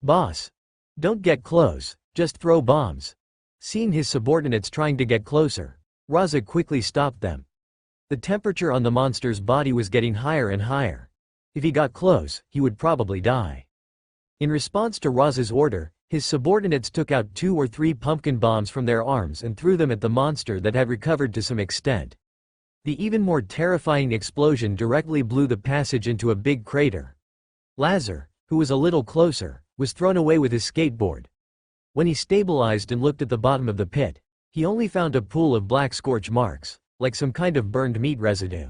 Boss. Don't get close, just throw bombs. Seeing his subordinates trying to get closer, Raza quickly stopped them. The temperature on the monster's body was getting higher and higher. If he got close, he would probably die. In response to Raza's order, his subordinates took out 2 or 3 pumpkin bombs from their arms and threw them at the monster that had recovered to some extent. The even more terrifying explosion directly blew the passage into a big crater. Lazar, who was a little closer, was thrown away with his skateboard. When he stabilized and looked at the bottom of the pit, he only found a pool of black scorch marks, like some kind of burned meat residue.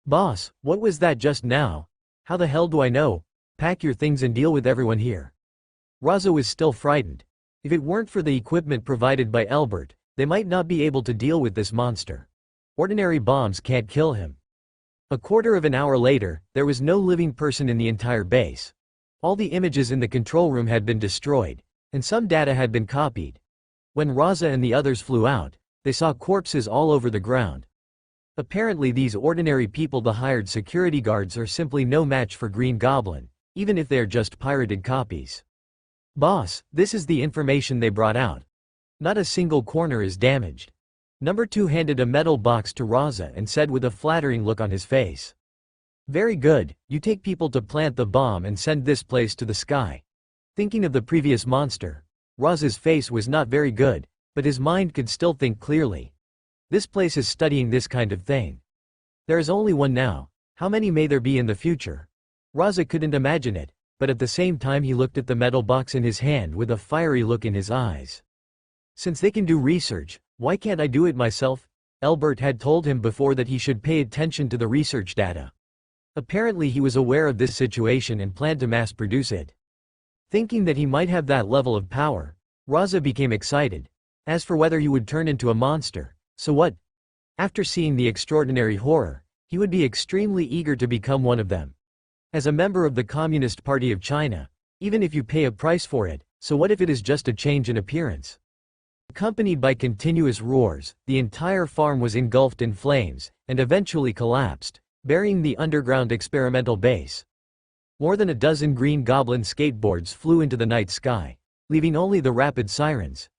Boss, what was that just now? How the hell do I know? Pack your things and deal with everyone here. Raza was still frightened. If it weren't for the equipment provided by Elbert, they might not be able to deal with this monster. Ordinary bombs can't kill him. A quarter of an hour later, there was no living person in the entire base. All the images in the control room had been destroyed, and some data had been copied. When Raza and the others flew out, they saw corpses all over the ground. Apparently these ordinary people, the hired security guards, are simply no match for Green Goblin, even if they're just pirated copies. Boss, this is the information they brought out. Not a single corner is damaged. Number 2 handed a metal box to Raza and said with a flattering look on his face. Very good, you take people to plant the bomb and send this place to the sky. Thinking of the previous monster, Raza's face was not very good, but his mind could still think clearly. This place is studying this kind of thing. There is only one now. How many may there be in the future? Raza couldn't imagine it, but at the same time he looked at the metal box in his hand with a fiery look in his eyes. Since they can do research, why can't I do it myself? Elbert had told him before that he should pay attention to the research data. Apparently he was aware of this situation and planned to mass produce it. Thinking that he might have that level of power, Raza became excited. As for whether he would turn into a monster, so what? After seeing the extraordinary horror, he would be extremely eager to become one of them. As a member of the Communist Party of China, even if you pay a price for it, so what if it is just a change in appearance? Accompanied by continuous roars, the entire farm was engulfed in flames, and eventually collapsed, burying the underground experimental base. More than a dozen Green Goblin skateboards flew into the night sky, leaving only the rapid sirens.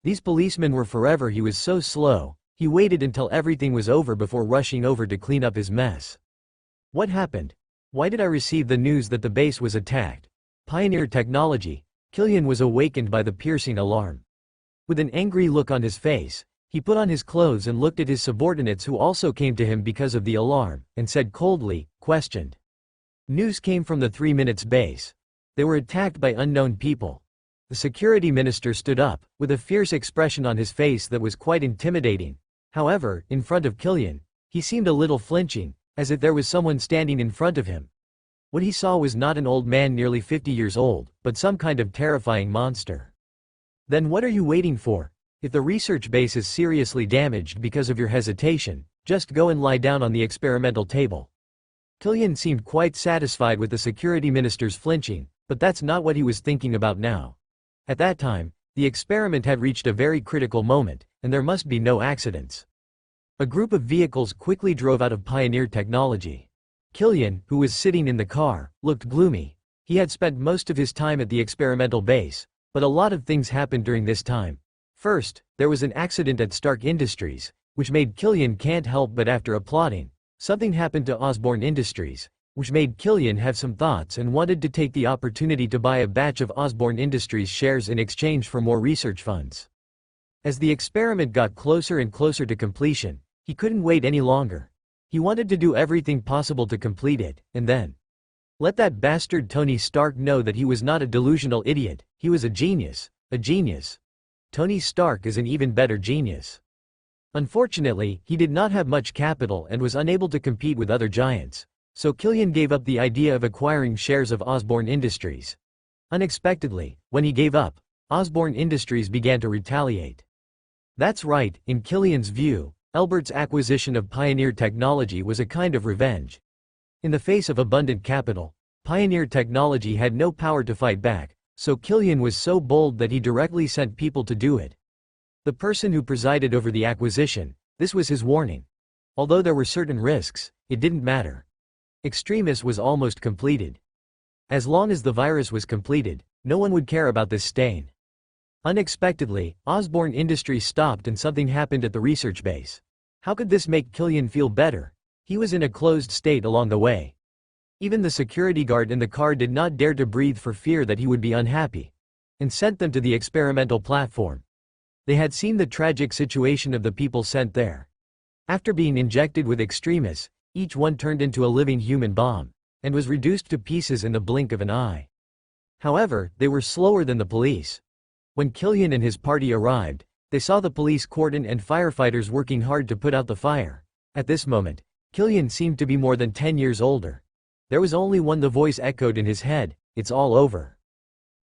These policemen were forever. He was so slow, he waited until everything was over before rushing over to clean up his mess. What happened? Why did I receive the news that the base was attacked? Pioneer technology. Killian was awakened by the piercing alarm. With an angry look on his face, he put on his clothes and looked at his subordinates who also came to him because of the alarm, and said coldly, questioned. News came from the 3 Minutes base. They were attacked by unknown people. The security minister stood up, with a fierce expression on his face that was quite intimidating. However, in front of Killian, he seemed a little flinching, as if there was someone standing in front of him. What he saw was not an old man nearly 50 years old, but some kind of terrifying monster. Then what are you waiting for? If the research base is seriously damaged because of your hesitation, just go and lie down on the experimental table. Killian seemed quite satisfied with the security minister's flinching, but that's not what he was thinking about now. At that time, the experiment had reached a very critical moment, and there must be no accidents. A group of vehicles quickly drove out of Pioneer Technology. Killian, who was sitting in the car, looked gloomy. He had spent most of his time at the experimental base, but a lot of things happened during this time. First, there was an accident at Stark Industries, which made Killian can't help but after applauding. Something happened to Osborne Industries, which made Killian have some thoughts and wanted to take the opportunity to buy a batch of Osborne Industries shares in exchange for more research funds. As the experiment got closer and closer to completion, he couldn't wait any longer. He wanted to do everything possible to complete it, and then let that bastard Tony Stark know that he was not a delusional idiot, he was a genius. A genius. Tony Stark is an even better genius. Unfortunately, he did not have much capital and was unable to compete with other giants, so Killian gave up the idea of acquiring shares of Osborne Industries. Unexpectedly, when he gave up, Osborne Industries began to retaliate. That's right, in Killian's view, Elbert's acquisition of Pioneer Technology was a kind of revenge. In the face of abundant capital, Pioneer Technology had no power to fight back, so Killian was so bold that he directly sent people to do it. The person who presided over the acquisition, this was his warning. Although there were certain risks, it didn't matter. Extremis was almost completed. As long as the virus was completed, No one would care about this stain. Unexpectedly, Osborne Industries stopped and something happened at the research base. How could this make Killian feel better? He was in a closed state along the way. Even the security guard in the car did not dare to breathe for fear that he would be unhappy, and sent them to the experimental platform. They had seen the tragic situation of the people sent there. After being injected with extremis, each one turned into a living human bomb, and was reduced to pieces in the blink of an eye. However, they were slower than the police. When Killian and his party arrived, they saw the police cordon and firefighters working hard to put out the fire. At this moment, Killian seemed to be more than 10 years older. There was only one. The voice echoed in his head, "It's all over.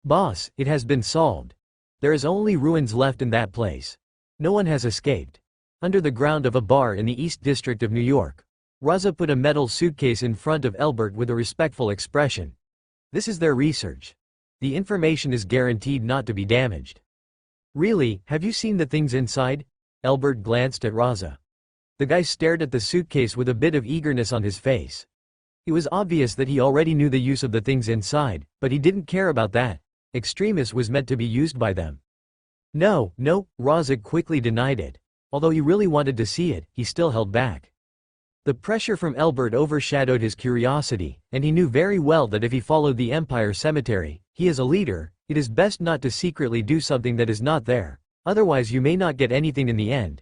Boss, it has been solved. There is only ruins left in that place. No one has escaped." Under the ground of a bar in the East District of New York, Raza put a metal suitcase in front of Elbert with a respectful expression. "This is their research. The information is guaranteed not to be damaged." "Really, have you seen the things inside?" Elbert glanced at Raza. The guy stared at the suitcase with a bit of eagerness on his face. It was obvious that he already knew the use of the things inside, but he didn't care about that. Extremis was meant to be used by them. No, Raza quickly denied it. Although he really wanted to see it, he still held back. The pressure from Elbert overshadowed his curiosity, and he knew very well that if he followed the Empire Cemetery, he as a leader, it is best not to secretly do something that is not there, otherwise you may not get anything in the end.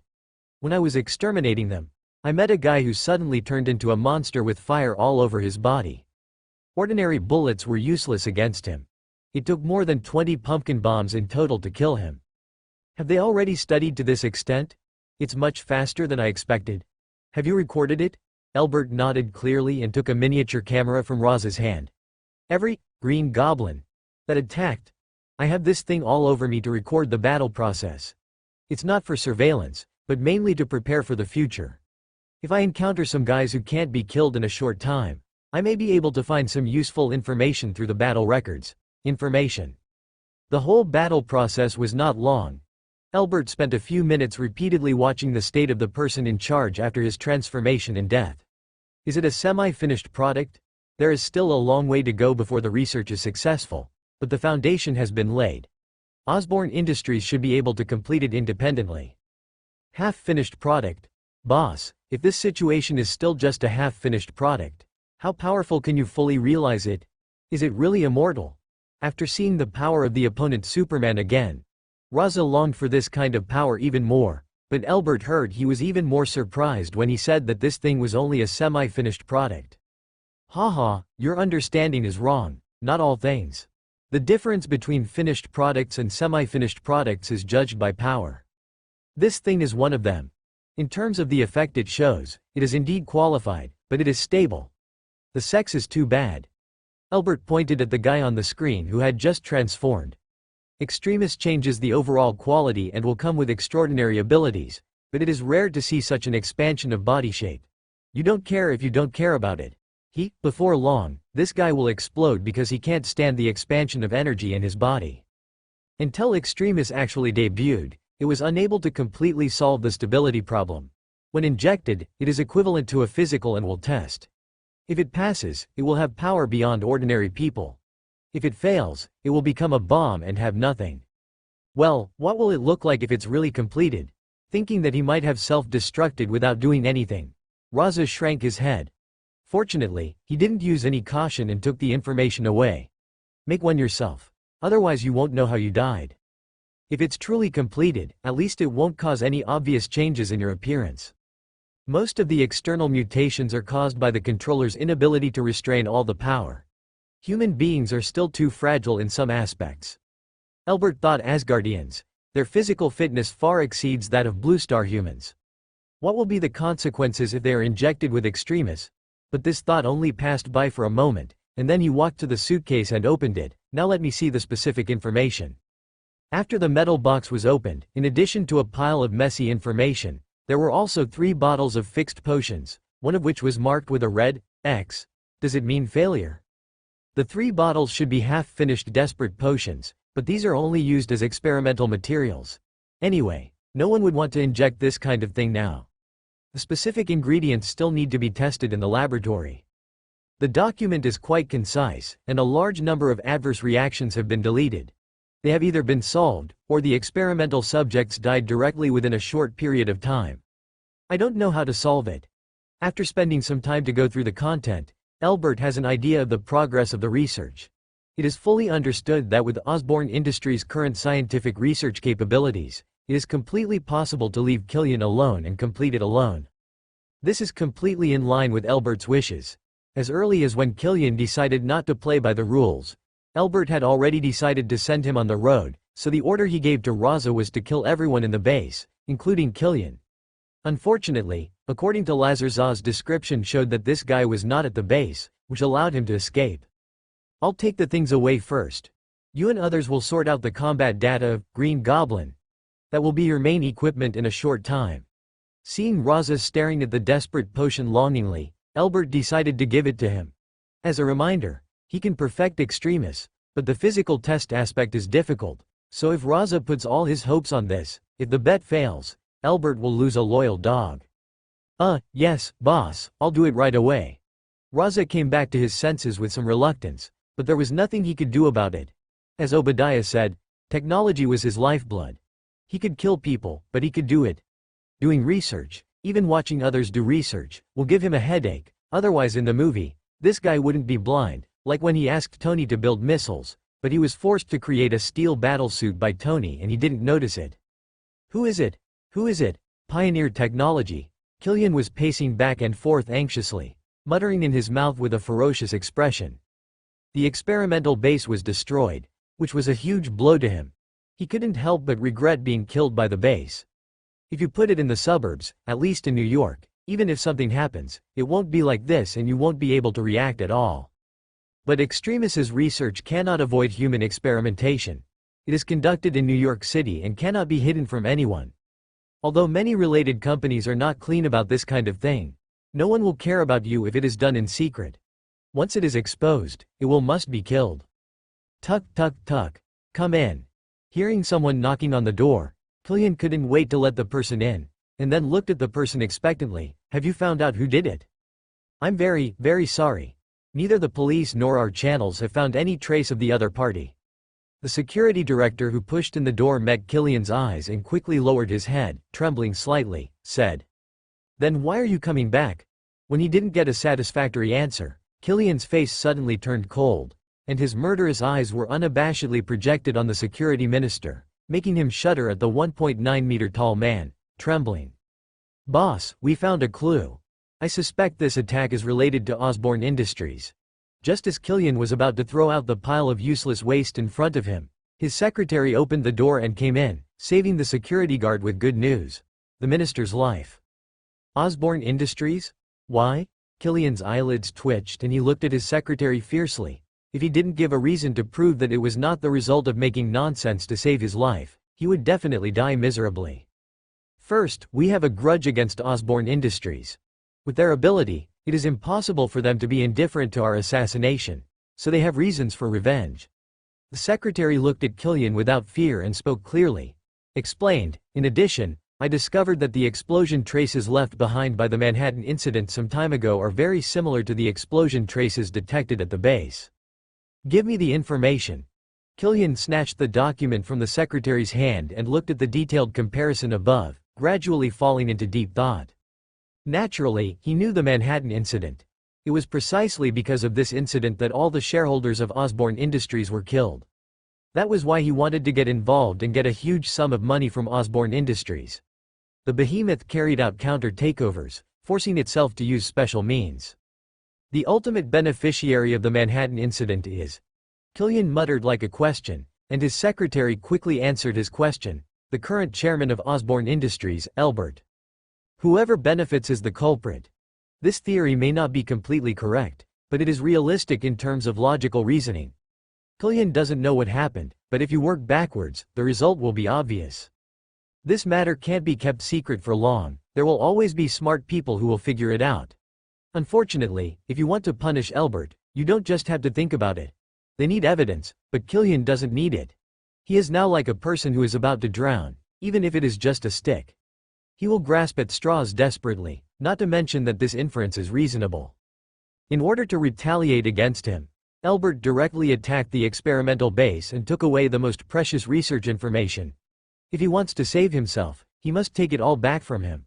"When I was exterminating them, I met a guy who suddenly turned into a monster with fire all over his body. Ordinary bullets were useless against him. It took more than 20 pumpkin bombs in total to kill him." "Have they already studied to this extent? It's much faster than I expected. Have you recorded it?" Elbert nodded clearly and took a miniature camera from Raza's hand. "Every green goblin that attacked. I have this thing all over me to record the battle process. It's not for surveillance, but mainly to prepare for the future. If I encounter some guys who can't be killed in a short time, I may be able to find some useful information through the battle records." Information. The whole battle process was not long. Elbert spent a few minutes repeatedly watching the state of the person in charge after his transformation and death. Is it a semi-finished product? There is still a long way to go before the research is successful, but the foundation has been laid. Osborne Industries should be able to complete it independently. Half-finished product. Boss, if this situation is still just a half-finished product, how powerful can you fully realize it? Is it really immortal? After seeing the power of the opponent Superman again, Raza longed for this kind of power even more, but Elbert heard he was even more surprised when he said that this thing was only a semi-finished product. Haha, your understanding is wrong, not all things. The difference between finished products and semi-finished products is judged by power. This thing is one of them. In terms of the effect it shows, it is indeed qualified, but it is stable. The sex is too bad. Elbert pointed at the guy on the screen who had just transformed. Extremis changes the overall quality and will come with extraordinary abilities, but it is rare to see such an expansion of body shape. You don't care if you don't care about it. Before long, this guy will explode because he can't stand the expansion of energy in his body. Until Extremis actually debuted, it was unable to completely solve the stability problem. When injected, it is equivalent to a physical and will test. If it passes, it will have power beyond ordinary people. If it fails, it will become a bomb and have nothing. Well, what will it look like if it's really completed? Thinking that he might have self-destructed without doing anything, Raza shrank his head. Fortunately, he didn't use any caution and took the information away. Make one yourself. Otherwise you won't know how you died. If it's truly completed, at least it won't cause any obvious changes in your appearance. Most of the external mutations are caused by the controller's inability to restrain all the power. Human beings are still too fragile in some aspects. Elbert thought Asgardians, their physical fitness far exceeds that of Blue Star humans. What will be the consequences if they are injected with extremis? But this thought only passed by for a moment, and then he walked to the suitcase and opened it. Now let me see the specific information. After the metal box was opened, in addition to a pile of messy information, there were also 3 bottles of fixed potions, one of which was marked with a red X. Does it mean failure? The 3 bottles should be half-finished desperate potions, but these are only used as experimental materials. Anyway, no one would want to inject this kind of thing now. The specific ingredients still need to be tested in the laboratory. The document is quite concise, and a large number of adverse reactions have been deleted. They have either been solved, or the experimental subjects died directly within a short period of time. I don't know how to solve it. After spending some time to go through the content, Elbert has an idea of the progress of the research. It is fully understood that with Osborne Industries' current scientific research capabilities, it is completely possible to leave Killian alone and complete it alone. This is completely in line with Elbert's wishes. As early as when Killian decided not to play by the rules, Elbert had already decided to send him on the road, so the order he gave to Raza was to kill everyone in the base, including Killian. Unfortunately, according to Lazarzaw's description showed that this guy was not at the base, which allowed him to escape. I'll take the things away first. You and others will sort out the combat data of Green Goblin. That will be your main equipment in a short time. Seeing Raza staring at the desperate potion longingly, Elbert decided to give it to him. As a reminder, he can perfect Extremis, but the physical test aspect is difficult, so if Raza puts all his hopes on this, if the bet fails, Elbert will lose a loyal dog. Yes, boss, I'll do it right away. Raza came back to his senses with some reluctance, but there was nothing he could do about it. As Obadiah said, technology was his lifeblood. He could kill people, but he could do it. Doing research, even watching others do research, will give him a headache. Otherwise in the movie, this guy wouldn't be blind, like when he asked Tony to build missiles, but he was forced to create a steel battlesuit by Tony and he didn't notice it. Who is it? Who is it? Pioneer technology. Killian was pacing back and forth anxiously, muttering in his mouth with a ferocious expression. The experimental base was destroyed, which was a huge blow to him. He couldn't help but regret being killed by the base. If you put it in the suburbs, at least in New York, even if something happens, it won't be like this and you won't be able to react at all. But Extremis's research cannot avoid human experimentation. It is conducted in New York City and cannot be hidden from anyone. Although many related companies are not clean about this kind of thing, no one will care about you if it is done in secret. Once it is exposed, it must be killed. Tuck tuck tuck. Come in. Hearing someone knocking on the door, Killian couldn't wait to let the person in, and then looked at the person expectantly. Have you found out who did it? I'm very, very sorry. Neither the police nor our channels have found any trace of the other party. The security director who pushed in the door met Killian's eyes and quickly lowered his head, trembling slightly, said. Then why are you coming back? When he didn't get a satisfactory answer, Killian's face suddenly turned cold, and his murderous eyes were unabashedly projected on the security minister, making him shudder at the 1.9-meter tall man, trembling. Boss, we found a clue. I suspect this attack is related to Osborne Industries. Just as Killian was about to throw out the pile of useless waste in front of him, his secretary opened the door and came in, saving the security guard with good news: the minister's life. Osborne Industries? Why? Killian's eyelids twitched and he looked at his secretary fiercely. If he didn't give a reason to prove that it was not the result of making nonsense to save his life, he would definitely die miserably. First, we have a grudge against Osborne Industries. With their ability, it is impossible for them to be indifferent to our assassination, so they have reasons for revenge. The secretary looked at Killian without fear and spoke clearly. Explained, in addition, I discovered that the explosion traces left behind by the Manhattan incident some time ago are very similar to the explosion traces detected at the base. Give me the information. Killian snatched the document from the secretary's hand and looked at the detailed comparison above, gradually falling into deep thought. Naturally, he knew the Manhattan incident. It was precisely because of this incident that all the shareholders of Osborne Industries were killed. That was why he wanted to get involved and get a huge sum of money from Osborne Industries. The behemoth carried out counter-takeovers, forcing itself to use special means. The ultimate beneficiary of the Manhattan incident is... Killian muttered like a question, and his secretary quickly answered his question: the current chairman of Osborne Industries, Elbert. Whoever benefits is the culprit. This theory may not be completely correct, but it is realistic in terms of logical reasoning. Killian doesn't know what happened, but if you work backwards, the result will be obvious. This matter can't be kept secret for long. There will always be smart people who will figure it out. Unfortunately, if you want to punish Elbert, you don't just have to think about it. They need evidence, but Killian doesn't need it. He is now like a person who is about to drown, even if it is just a stick. He will grasp at straws desperately, not to mention that this inference is reasonable. In order to retaliate against him, Elbert directly attacked the experimental base and took away the most precious research information. If he wants to save himself, he must take it all back from him.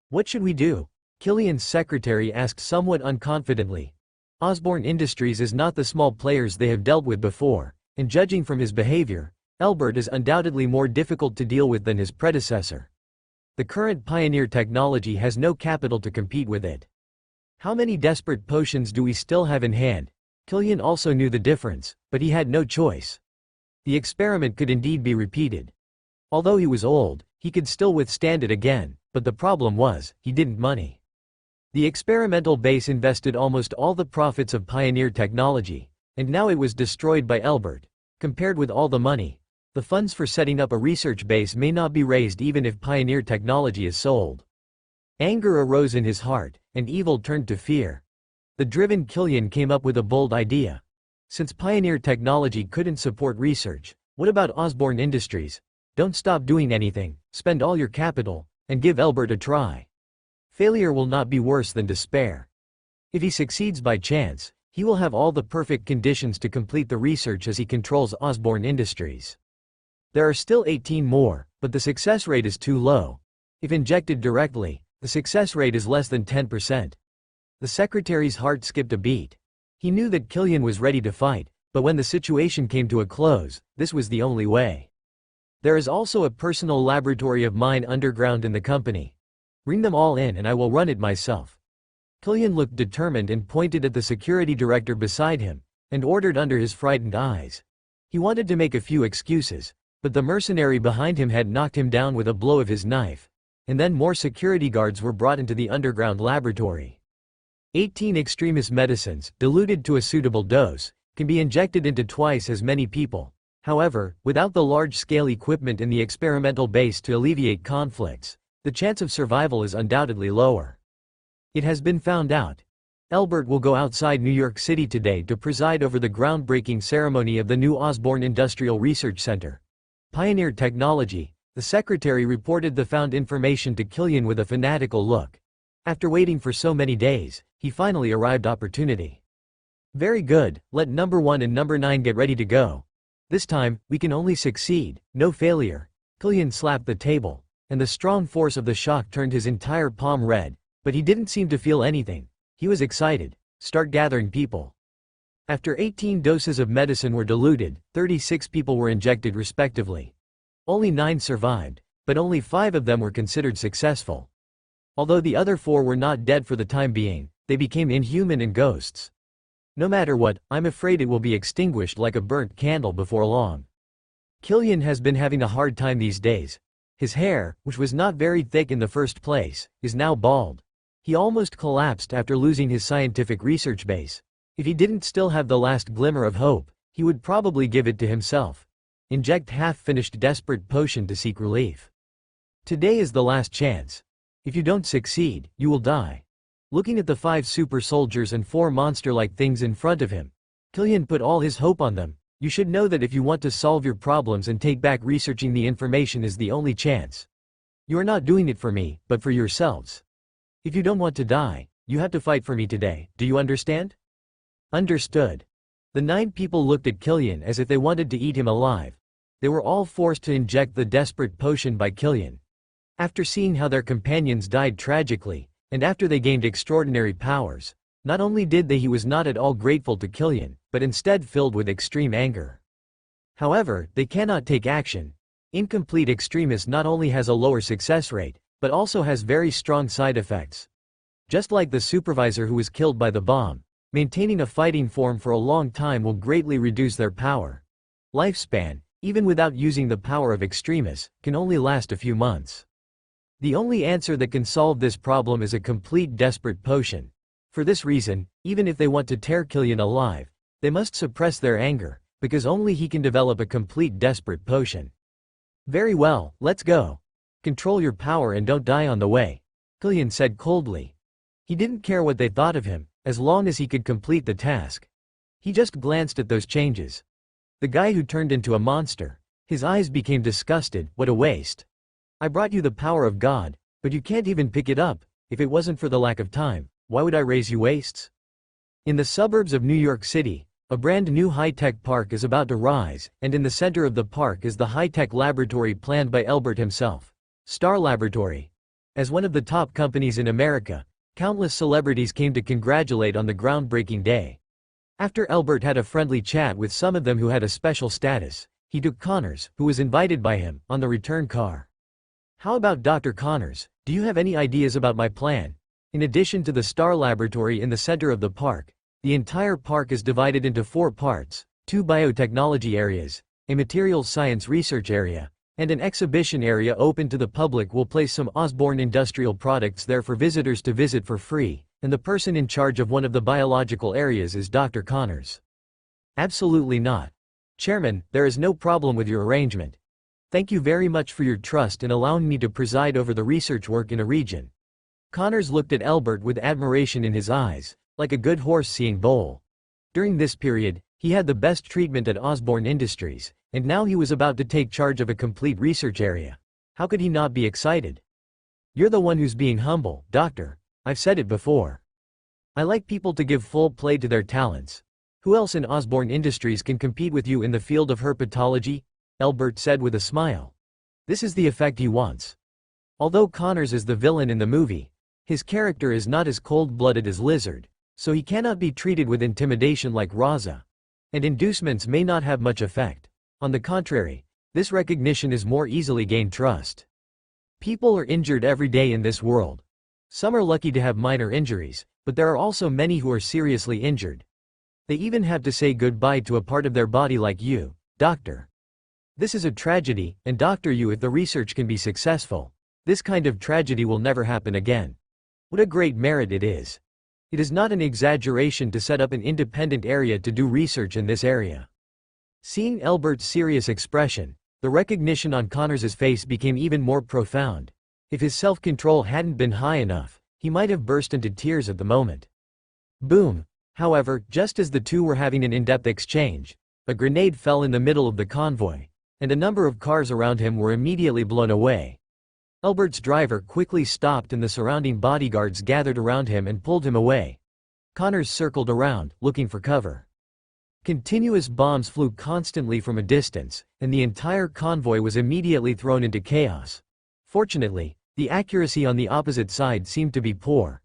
What should we do? Killian's secretary asked somewhat unconfidently. Osborne Industries is not the small players they have dealt with before, and judging from his behavior, Elbert is undoubtedly more difficult to deal with than his predecessor. The current pioneer technology has no capital to compete with it. How many desperate potions do we still have in hand? Killian also knew the difference, but he had no choice. The experiment could indeed be repeated. Although he was old, he could still withstand it again, but the problem was, he didn't money. The experimental base invested almost all the profits of pioneer technology, and now it was destroyed by Elbert. Compared with all the money, the funds for setting up a research base may not be raised even if pioneer technology is sold. Anger arose in his heart, and evil turned to fear. The driven Killian came up with a bold idea. Since pioneer technology couldn't support research, what about Osborne Industries? Don't stop doing anything, spend all your capital, and give Elbert a try. Failure will not be worse than despair. If he succeeds by chance, he will have all the perfect conditions to complete the research as he controls Osborne Industries. There are still 18 more, but the success rate is too low. If injected directly, the success rate is less than 10%. The secretary's heart skipped a beat. He knew that Killian was ready to fight, but when the situation came to a close, this was the only way. There is also a personal laboratory of mine underground in the company. Bring them all in and I will run it myself. Killian looked determined and pointed at the security director beside him, and ordered under his frightened eyes. He wanted to make a few excuses, but the mercenary behind him had knocked him down with a blow of his knife, and then more security guards were brought into the underground laboratory. 18 extremis medicines, diluted to a suitable dose, can be injected into twice as many people. However, without the large-scale equipment in the experimental base to alleviate conflicts, the chance of survival is undoubtedly lower. It has been found out. Elbert will go outside New York City today to preside over the groundbreaking ceremony of the new Osborne Industrial Research Center. Pioneer technology. The secretary reported the found information to Killian with a fanatical look. After waiting for so many days, he finally arrived opportunity. Very good, let number 1 and number 9 get ready to go. This time, we can only succeed, no failure. Killian slapped the table, and the strong force of the shock turned his entire palm red, but he didn't seem to feel anything. He was excited. Start gathering people. After 18 doses of medicine were diluted, 36 people were injected respectively. Only 9 survived, but only 5 of them were considered successful. Although the other 4 were not dead for the time being, they became inhuman and ghosts. No matter what, I'm afraid it will be extinguished like a burnt candle before long. Killian has been having a hard time these days. His hair, which was not very thick in the first place, is now bald. He almost collapsed after losing his scientific research base. If he didn't still have the last glimmer of hope, he would probably give it to himself. Inject half-finished desperate potion to seek relief. Today is the last chance. If you don't succeed, you will die. Looking at the 5 super soldiers and 4 monster-like things in front of him, Killian put all his hope on them. You should know that if you want to solve your problems and take back, researching the information is the only chance. You are not doing it for me, but for yourselves. If you don't want to die, you have to fight for me today, do you understand? Understood. The 9 people looked at Killian as if they wanted to eat him alive. They were all forced to inject the desperate potion by Killian. After seeing how their companions died tragically, and after they gained extraordinary powers, not only did he was not at all grateful to Killian, but instead filled with extreme anger. However, they cannot take action. Incomplete extremis not only has a lower success rate, but also has very strong side effects. Just like the supervisor who was killed by the bomb, maintaining a fighting form for a long time will greatly reduce their power. Lifespan, even without using the power of extremis, can only last a few months. The only answer that can solve this problem is a complete desperate potion. For this reason, even if they want to tear Killian alive, they must suppress their anger, because only he can develop a complete desperate potion. Very well, let's go. Control your power and don't die on the way, Killian said coldly. He didn't care what they thought of him, as long as he could complete the task. He just glanced at those changes. The guy who turned into a monster. His eyes became disgusted. What a waste. I brought you the power of God, but you can't even pick it up. If it wasn't for the lack of time, why would I raise you wastes? In the suburbs of New York City, a brand new high-tech park is about to rise, and in the center of the park is the high-tech laboratory planned by Elbert himself. S.H.I.E.L.D. Laboratory. As one of the top companies in America, countless celebrities came to congratulate on the groundbreaking day. After Elbert had a friendly chat with some of them who had a special status, he took Connors, who was invited by him, on the return car. "How about Dr. Connors? Do you have any ideas about my plan?" In addition to the S.H.I.E.L.D. laboratory in the center of the park, the entire park is divided into 4 parts: 2 biotechnology areas, a materials science research area, and an exhibition area open to the public. Will place some Osborne industrial products there for visitors to visit for free, and the person in charge of one of the biological areas is Dr. Connors. "Absolutely not. Chairman, there is no problem with your arrangement. Thank you very much for your trust in allowing me to preside over the research work in a region." Connors looked at Elbert with admiration in his eyes, like a good horse seeing bull. During this period, he had the best treatment at Osborne Industries, and now he was about to take charge of a complete research area. How could he not be excited? "You're the one who's being humble, Doctor. I've said it before. I like people to give full play to their talents. Who else in Osborne Industries can compete with you in the field of herpetology?" Elbert said with a smile. This is the effect he wants. Although Connors is the villain in the movie, his character is not as cold-blooded as Lizard, so he cannot be treated with intimidation like Raza. And inducements may not have much effect. On the contrary, this recognition is more easily gained trust. People are injured every day in this world. Some are lucky to have minor injuries, but there are also many who are seriously injured. They even have to say goodbye to a part of their body like you, Doctor. This is a tragedy, and Doctor, you, if the research can be successful, this kind of tragedy will never happen again. What a great merit it is. It is not an exaggeration to set up an independent area to do research in this area. Seeing Elbert's serious expression, the recognition on Connors's face became even more profound. If his self-control hadn't been high enough, he might have burst into tears at the moment. Boom! However, just as the two were having an in-depth exchange, a grenade fell in the middle of the convoy, and a number of cars around him were immediately blown away. Elbert's driver quickly stopped and the surrounding bodyguards gathered around him and pulled him away. Connors circled around, looking for cover. Continuous bombs flew constantly from a distance, and the entire convoy was immediately thrown into chaos. Fortunately, the accuracy on the opposite side seemed to be poor.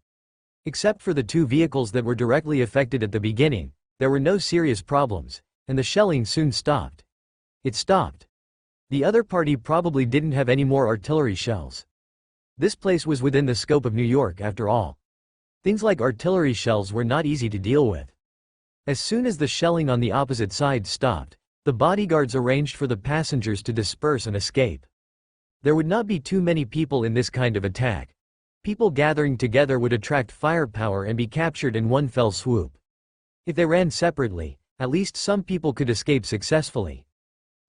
Except for the 2 vehicles that were directly affected at the beginning, there were no serious problems, and the shelling soon stopped. It stopped. The other party probably didn't have any more artillery shells. This place was within the scope of New York after all. Things like artillery shells were not easy to deal with. As soon as the shelling on the opposite side stopped, the bodyguards arranged for the passengers to disperse and escape. There would not be too many people in this kind of attack. People gathering together would attract firepower and be captured in one fell swoop. If they ran separately, at least some people could escape successfully.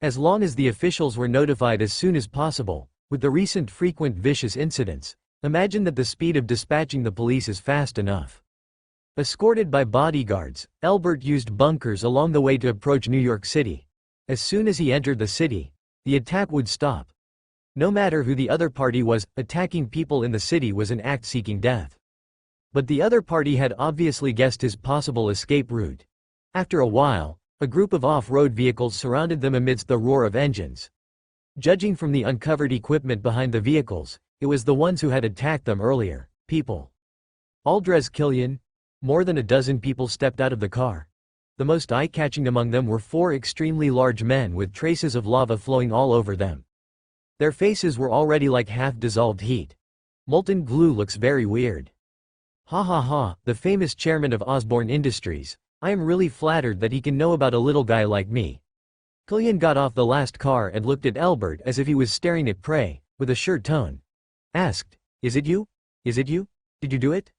As long as the officials were notified as soon as possible, with the recent frequent vicious incidents, imagine that the speed of dispatching the police is fast enough. Escorted by bodyguards, Elbert used bunkers along the way to approach New York City. As soon as he entered the city, the attack would stop. No matter who the other party was, attacking people in the city was an act seeking death. But the other party had obviously guessed his possible escape route. After a while, a group of off-road vehicles surrounded them amidst the roar of engines. Judging from the uncovered equipment behind the vehicles, it was the ones who had attacked them earlier, people. Aldres Killian. More than a dozen people stepped out of the car. The most eye-catching among them were 4 extremely large men with traces of lava flowing all over them. Their faces were already like half-dissolved heat. Molten glue looks very weird. Ha ha ha, the famous chairman of Osborne Industries. I am really flattered that he can know about a little guy like me. Killian got off the last car and looked at Elbert as if he was staring at prey, with a short tone. Asked, "Is it you? Is it you? Did you do it?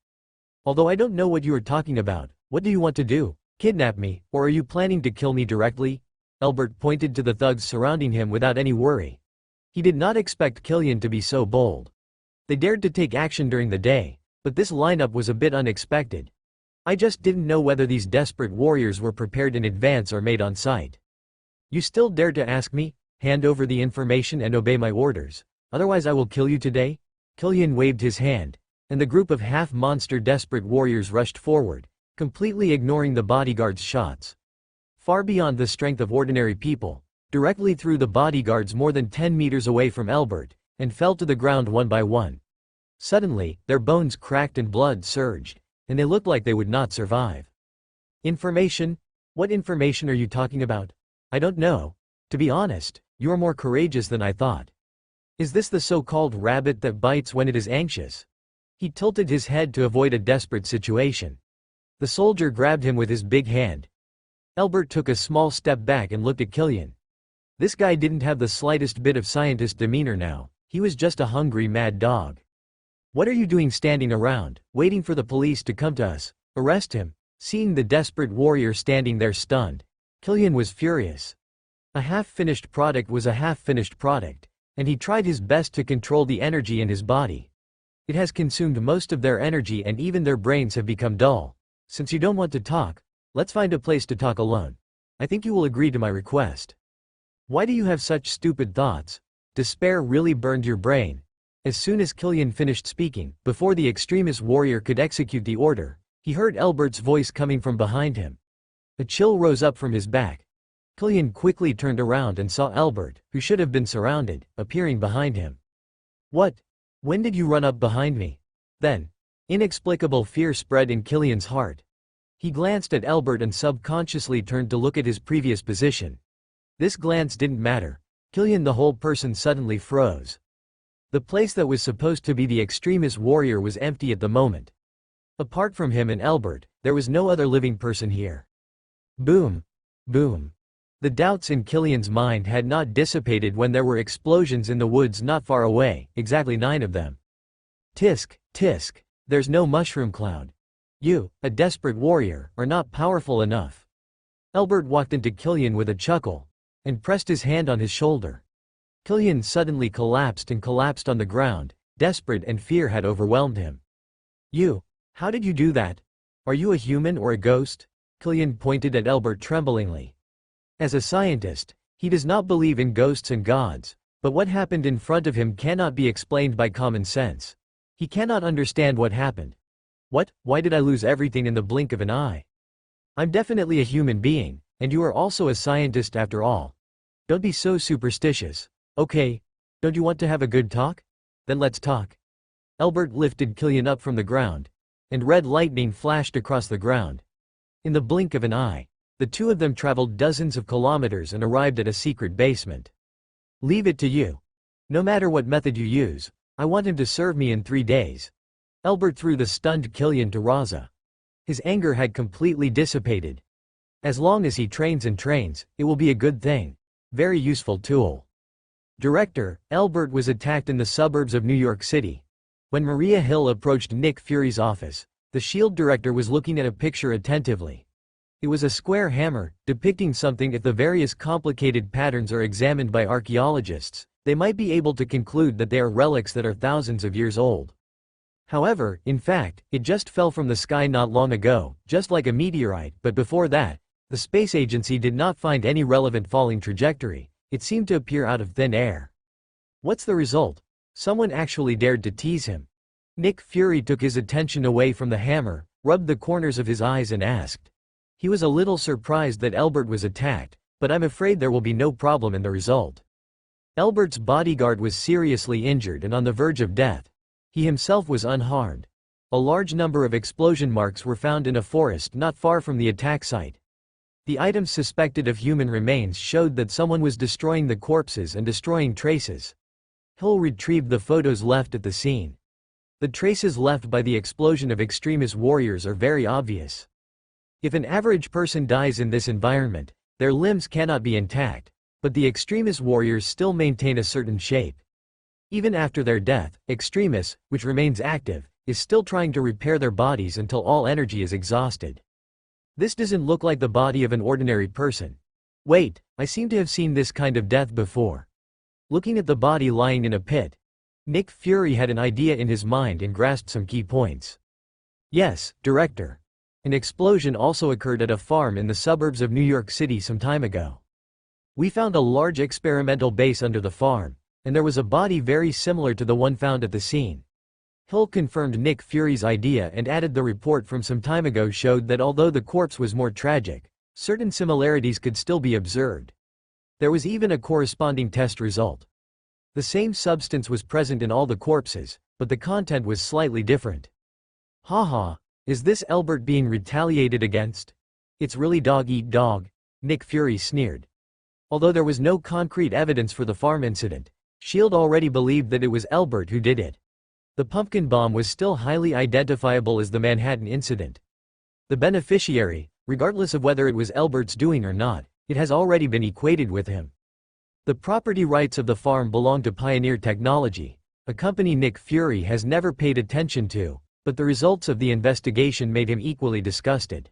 Although I don't know what you are talking about, what do you want to do? Kidnap me, or are you planning to kill me directly?" Elbert pointed to the thugs surrounding him without any worry. He did not expect Killian to be so bold. They dared to take action during the day, but this lineup was a bit unexpected. I just didn't know whether these desperate warriors were prepared in advance or made on sight. You still dare to ask me? Hand over the information and obey my orders. Otherwise I will kill you today? Killian waved his hand, and the group of half-monster desperate warriors rushed forward, completely ignoring the bodyguard's shots. Far beyond the strength of ordinary people, directly through the bodyguards more than 10 meters away from Elbert, and fell to the ground one by one. Suddenly, their bones cracked and blood surged, and they looked like they would not survive. Information? What information are you talking about? I don't know. To be honest, you are more courageous than I thought. Is this the so-called rabbit that bites when it is anxious? He tilted his head to avoid a desperate situation. The soldier grabbed him with his big hand. Elbert took a small step back and looked at Killian. This guy didn't have the slightest bit of scientist demeanor now. He was just a hungry mad dog. What are you doing standing around, waiting for the police to come to us? Arrest him. Seeing the desperate warrior standing there stunned, Killian was furious. A half-finished product was a half-finished product, and he tried his best to control the energy in his body. It has consumed most of their energy and even their brains have become dull. Since you don't want to talk, let's find a place to talk alone. I think you will agree to my request. Why do you have such stupid thoughts? Despair really burned your brain. As soon as Killian finished speaking, before the extremist warrior could execute the order, he heard Elbert's voice coming from behind him. A chill rose up from his back. Killian quickly turned around and saw Elbert, who should have been surrounded, appearing behind him. What? When did you run up behind me? Then, inexplicable fear spread in Killian's heart. He glanced at Elbert and subconsciously turned to look at his previous position. This glance didn't matter. Killian, the whole person, suddenly froze. The place that was supposed to be the extremist warrior was empty at the moment. Apart from him and Elbert, there was no other living person here. Boom. Boom. The doubts in Killian's mind had not dissipated when there were explosions in the woods not far away, exactly 9 of them. Tisk, tisk, there's no mushroom cloud. You, a desperate warrior, are not powerful enough. Elbert walked into Killian with a chuckle, and pressed his hand on his shoulder. Killian suddenly collapsed on the ground, desperate, and fear had overwhelmed him. You, how did you do that? Are you a human or a ghost? Killian pointed at Elbert tremblingly. As a scientist, he does not believe in ghosts and gods, but what happened in front of him cannot be explained by common sense. He cannot understand what happened. What? Why did I lose everything in the blink of an eye? I'm definitely a human being, and you are also a scientist after all. Don't be so superstitious. Okay, don't you want to have a good talk? Then let's talk. Elbert lifted Killian up from the ground, and red lightning flashed across the ground. In the blink of an eye, the two of them traveled dozens of kilometers and arrived at a secret basement. Leave it to you. No matter what method you use, I want him to serve me in 3 days. Elbert threw the stunned Killian to Raza. His anger had completely dissipated. As long as he trains and trains, it will be a good thing. Very useful tool. Director, Elbert was attacked in the suburbs of New York City. When Maria Hill approached Nick Fury's office, the S.H.I.E.L.D. director was looking at a picture attentively. It was a square hammer, depicting something. If the various complicated patterns are examined by archaeologists, they might be able to conclude that they are relics that are thousands of years old. However, in fact, it just fell from the sky not long ago, just like a meteorite, but before that, the space agency did not find any relevant falling trajectory. It seemed to appear out of thin air. What's the result? Someone actually dared to tease him. Nick Fury took his attention away from the hammer, rubbed the corners of his eyes and asked. He was a little surprised that Elbert was attacked, but I'm afraid there will be no problem in the result. Elbert's bodyguard was seriously injured and on the verge of death. He himself was unharmed. A large number of explosion marks were found in a forest not far from the attack site. The items suspected of human remains showed that someone was destroying the corpses and destroying traces. Hill retrieved the photos left at the scene. The traces left by the explosion of extremist warriors are very obvious. If an average person dies in this environment, their limbs cannot be intact, but the extremist warriors still maintain a certain shape. Even after their death, extremists, which remains active, is still trying to repair their bodies until all energy is exhausted. This doesn't look like the body of an ordinary person. Wait, I seem to have seen this kind of death before. Looking at the body lying in a pit, Nick Fury had an idea in his mind and grasped some key points. Yes, Director. An explosion also occurred at a farm in the suburbs of New York City some time ago. We found a large experimental base under the farm, and there was a body very similar to the one found at the scene. Hill confirmed Nick Fury's idea and added the report from some time ago showed that although the corpse was more tragic, certain similarities could still be observed. There was even a corresponding test result. The same substance was present in all the corpses, but the content was slightly different. Haha, is this Elbert being retaliated against? It's really dog eat dog, Nick Fury sneered. Although there was no concrete evidence for the farm incident, S.H.I.E.L.D. already believed that it was Elbert who did it. The pumpkin bomb was still highly identifiable as the Manhattan incident. The beneficiary, regardless of whether it was Elbert's doing or not, it has already been equated with him. The property rights of the farm belong to Pioneer Technology, a company Nick Fury has never paid attention to, but the results of the investigation made him equally disgusted.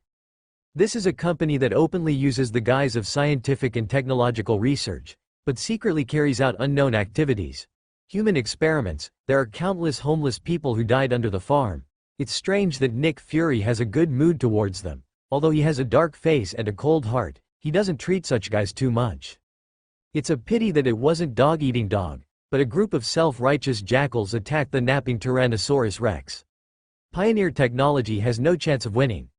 This is a company that openly uses the guise of scientific and technological research, but secretly carries out unknown activities. Human experiments. There are countless homeless people who died under the farm. It's strange that Nick Fury has a good mood towards them. Although he has a dark face and a cold heart, he doesn't treat such guys too much. It's a pity that it wasn't dog-eating dog, but a group of self-righteous jackals attacked the napping Tyrannosaurus Rex. Pioneer Technology has no chance of winning.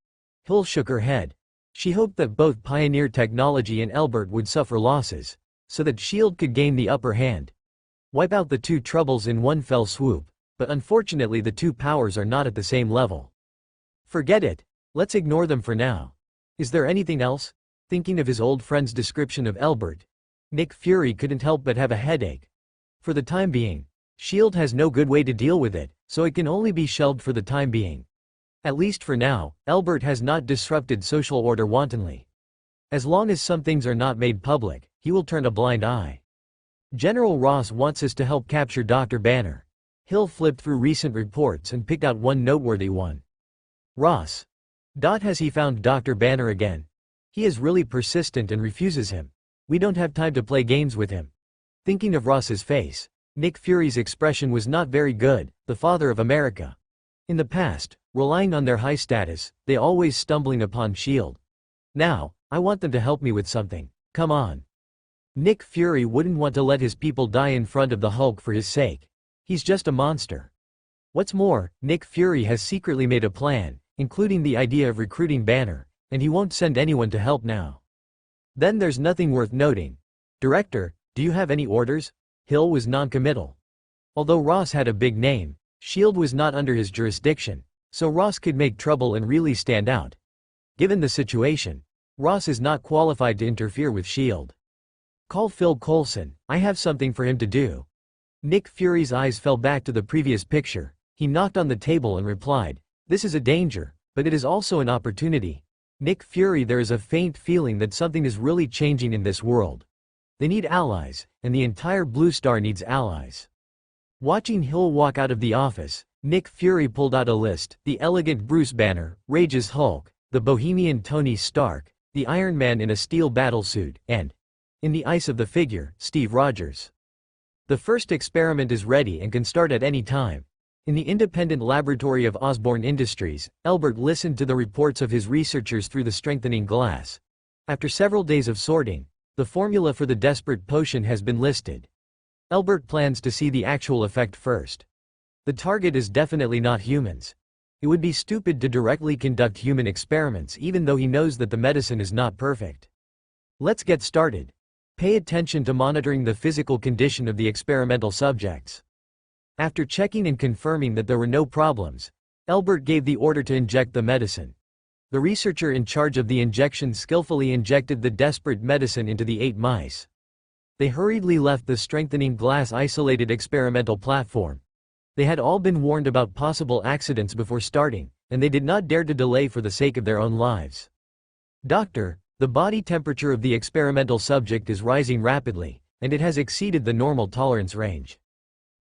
Hill shook her head. She hoped that both Pioneer Technology and Elbert would suffer losses, so that S.H.I.E.L.D. could gain the upper hand. Wipe out the two troubles in one fell swoop, but unfortunately the two powers are not at the same level. Forget it. Let's ignore them for now. Is there anything else? Thinking of his old friend's description of Elbert, Nick Fury couldn't help but have a headache. For the time being, S.H.I.E.L.D. has no good way to deal with it, so it can only be shelved for the time being. At least for now, Elbert has not disrupted social order wantonly. As long as some things are not made public, he will turn a blind eye. General Ross wants us to help capture Dr. Banner. Hill flipped through recent reports and picked out one noteworthy one. Ross. Has he found Dr. Banner again? He is really persistent and refuses him. We don't have time to play games with him. Thinking of Ross's face, Nick Fury's expression was not very good. The father of America. In the past, relying on their high status, they always stumbling upon S.H.I.E.L.D. Now, I want them to help me with something. Come on. Nick Fury wouldn't want to let his people die in front of the Hulk for his sake. He's just a monster. What's more, Nick Fury has secretly made a plan, including the idea of recruiting Banner, and he won't send anyone to help now. Then there's nothing worth noting. Director, do you have any orders? Hill was non-committal. Although Ross had a big name, S.H.I.E.L.D. was not under his jurisdiction, so Ross could make trouble and really stand out. Given the situation, Ross is not qualified to interfere with S.H.I.E.L.D. Call Phil Coulson, I have something for him to do. Nick Fury's eyes fell back to the previous picture. He knocked on the table and replied, this is a danger, but it is also an opportunity. Nick Fury, there is a faint feeling that something is really changing in this world. They need allies, and the entire Blue Star needs allies. Watching Hill walk out of the office, Nick Fury pulled out a list: the elegant Bruce Banner, Rage's Hulk, the bohemian Tony Stark, the Iron Man in a steel battlesuit, and, in the ice of the figure, Steve Rogers. The first experiment is ready and can start at any time. In the independent laboratory of Osborne Industries, Elbert listened to the reports of his researchers through the strengthening glass. After several days of sorting, the formula for the desperate potion has been listed. Elbert plans to see the actual effect first. The target is definitely not humans. It would be stupid to directly conduct human experiments even though he knows that the medicine is not perfect. Let's get started. Pay attention to monitoring the physical condition of the experimental subjects. After checking and confirming that there were no problems, Elbert gave the order to inject the medicine. The researcher in charge of the injection skillfully injected the desperate medicine into the 8 mice. They hurriedly left the strengthening glass isolated experimental platform. They had all been warned about possible accidents before starting, and they did not dare to delay for the sake of their own lives. Doctor, the body temperature of the experimental subject is rising rapidly, and it has exceeded the normal tolerance range.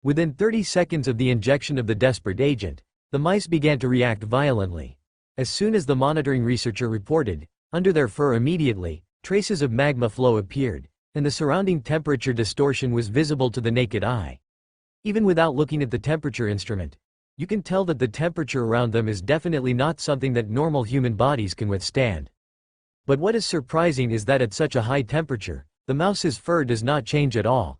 Within 30 seconds of the injection of the desperate agent, the mice began to react violently. As soon as the monitoring researcher reported, under their fur immediately, traces of magma flow appeared, and the surrounding temperature distortion was visible to the naked eye. Even without looking at the temperature instrument, you can tell that the temperature around them is definitely not something that normal human bodies can withstand. But what is surprising is that at such a high temperature, the mouse's fur does not change at all.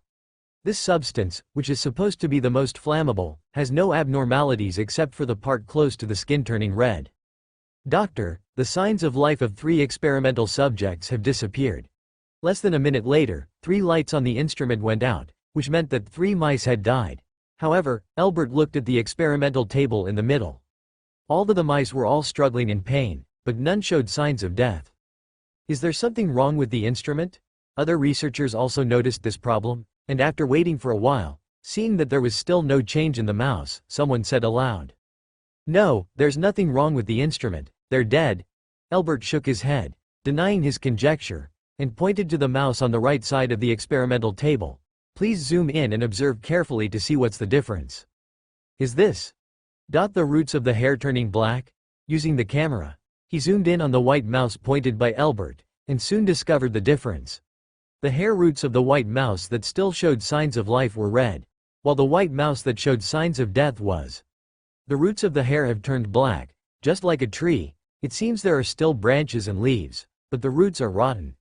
This substance, which is supposed to be the most flammable, has no abnormalities except for the part close to the skin turning red. Doctor, the signs of life of 3 experimental subjects have disappeared. Less than a minute later, 3 lights on the instrument went out, which meant that 3 mice had died. However, Elbert looked at the experimental table in the middle. All of the mice were all struggling in pain, but none showed signs of death. Is there something wrong with the instrument? Other researchers also noticed this problem, and after waiting for a while, seeing that there was still no change in the mouse, someone said aloud, "No, there's nothing wrong with the instrument, they're dead." Elbert shook his head, denying his conjecture, and pointed to the mouse on the right side of the experimental table. Please zoom in and observe carefully to see what's the difference. Is this the roots of the hair turning black? Using the camera, he zoomed in on the white mouse pointed by Elbert, and soon discovered the difference. The hair roots of the white mouse that still showed signs of life were red, while the white mouse that showed signs of death was. The roots of the hair have turned black, just like a tree. It seems there are still branches and leaves, but the roots are rotten.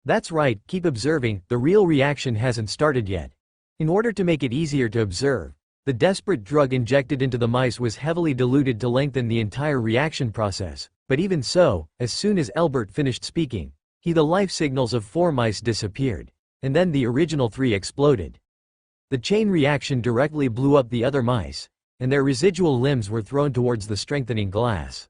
That's right, keep observing, the real reaction hasn't started yet. In order to make it easier to observe, the desperate drug injected into the mice was heavily diluted to lengthen the entire reaction process, but even so, as soon as Elbert finished speaking, the life signals of 4 mice disappeared, and then the original 3 exploded. The chain reaction directly blew up the other mice, and their residual limbs were thrown towards the strengthening glass.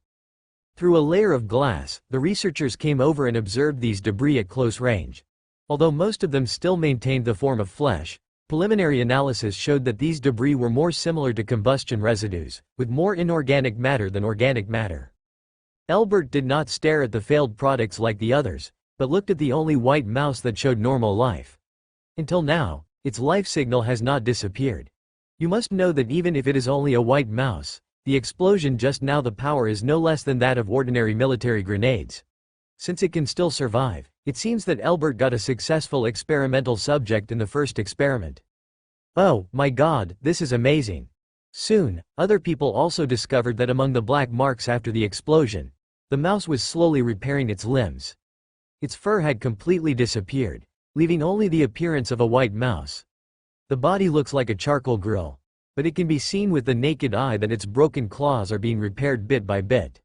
Through a layer of glass, the researchers came over and observed these debris at close range. Although most of them still maintained the form of flesh, preliminary analysis showed that these debris were more similar to combustion residues, with more inorganic matter than organic matter. Elbert did not stare at the failed products like the others, but looked at the only white mouse that showed normal life. Until now, its life signal has not disappeared. You must know that even if it is only a white mouse, the explosion just now, the power is no less than that of ordinary military grenades. Since it can still survive, it seems that Elbert got a successful experimental subject in the first experiment. Oh, my God, this is amazing. Soon, other people also discovered that among the black marks after the explosion, the mouse was slowly repairing its limbs. Its fur had completely disappeared, leaving only the appearance of a white mouse. The body looks like a charcoal grill, but it can be seen with the naked eye that its broken claws are being repaired bit by bit.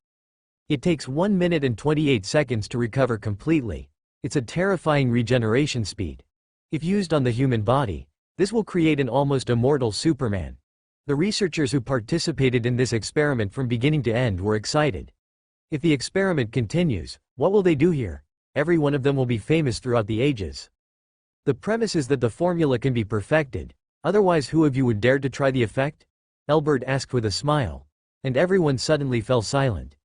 It takes 1 minute and 28 seconds to recover completely. It's a terrifying regeneration speed. If used on the human body, this will create an almost immortal Superman. The researchers who participated in this experiment from beginning to end were excited. If the experiment continues, what will they do here? Every one of them will be famous throughout the ages. The premise is that the formula can be perfected, otherwise who of you would dare to try the effect? Elbert asked with a smile. And everyone suddenly fell silent.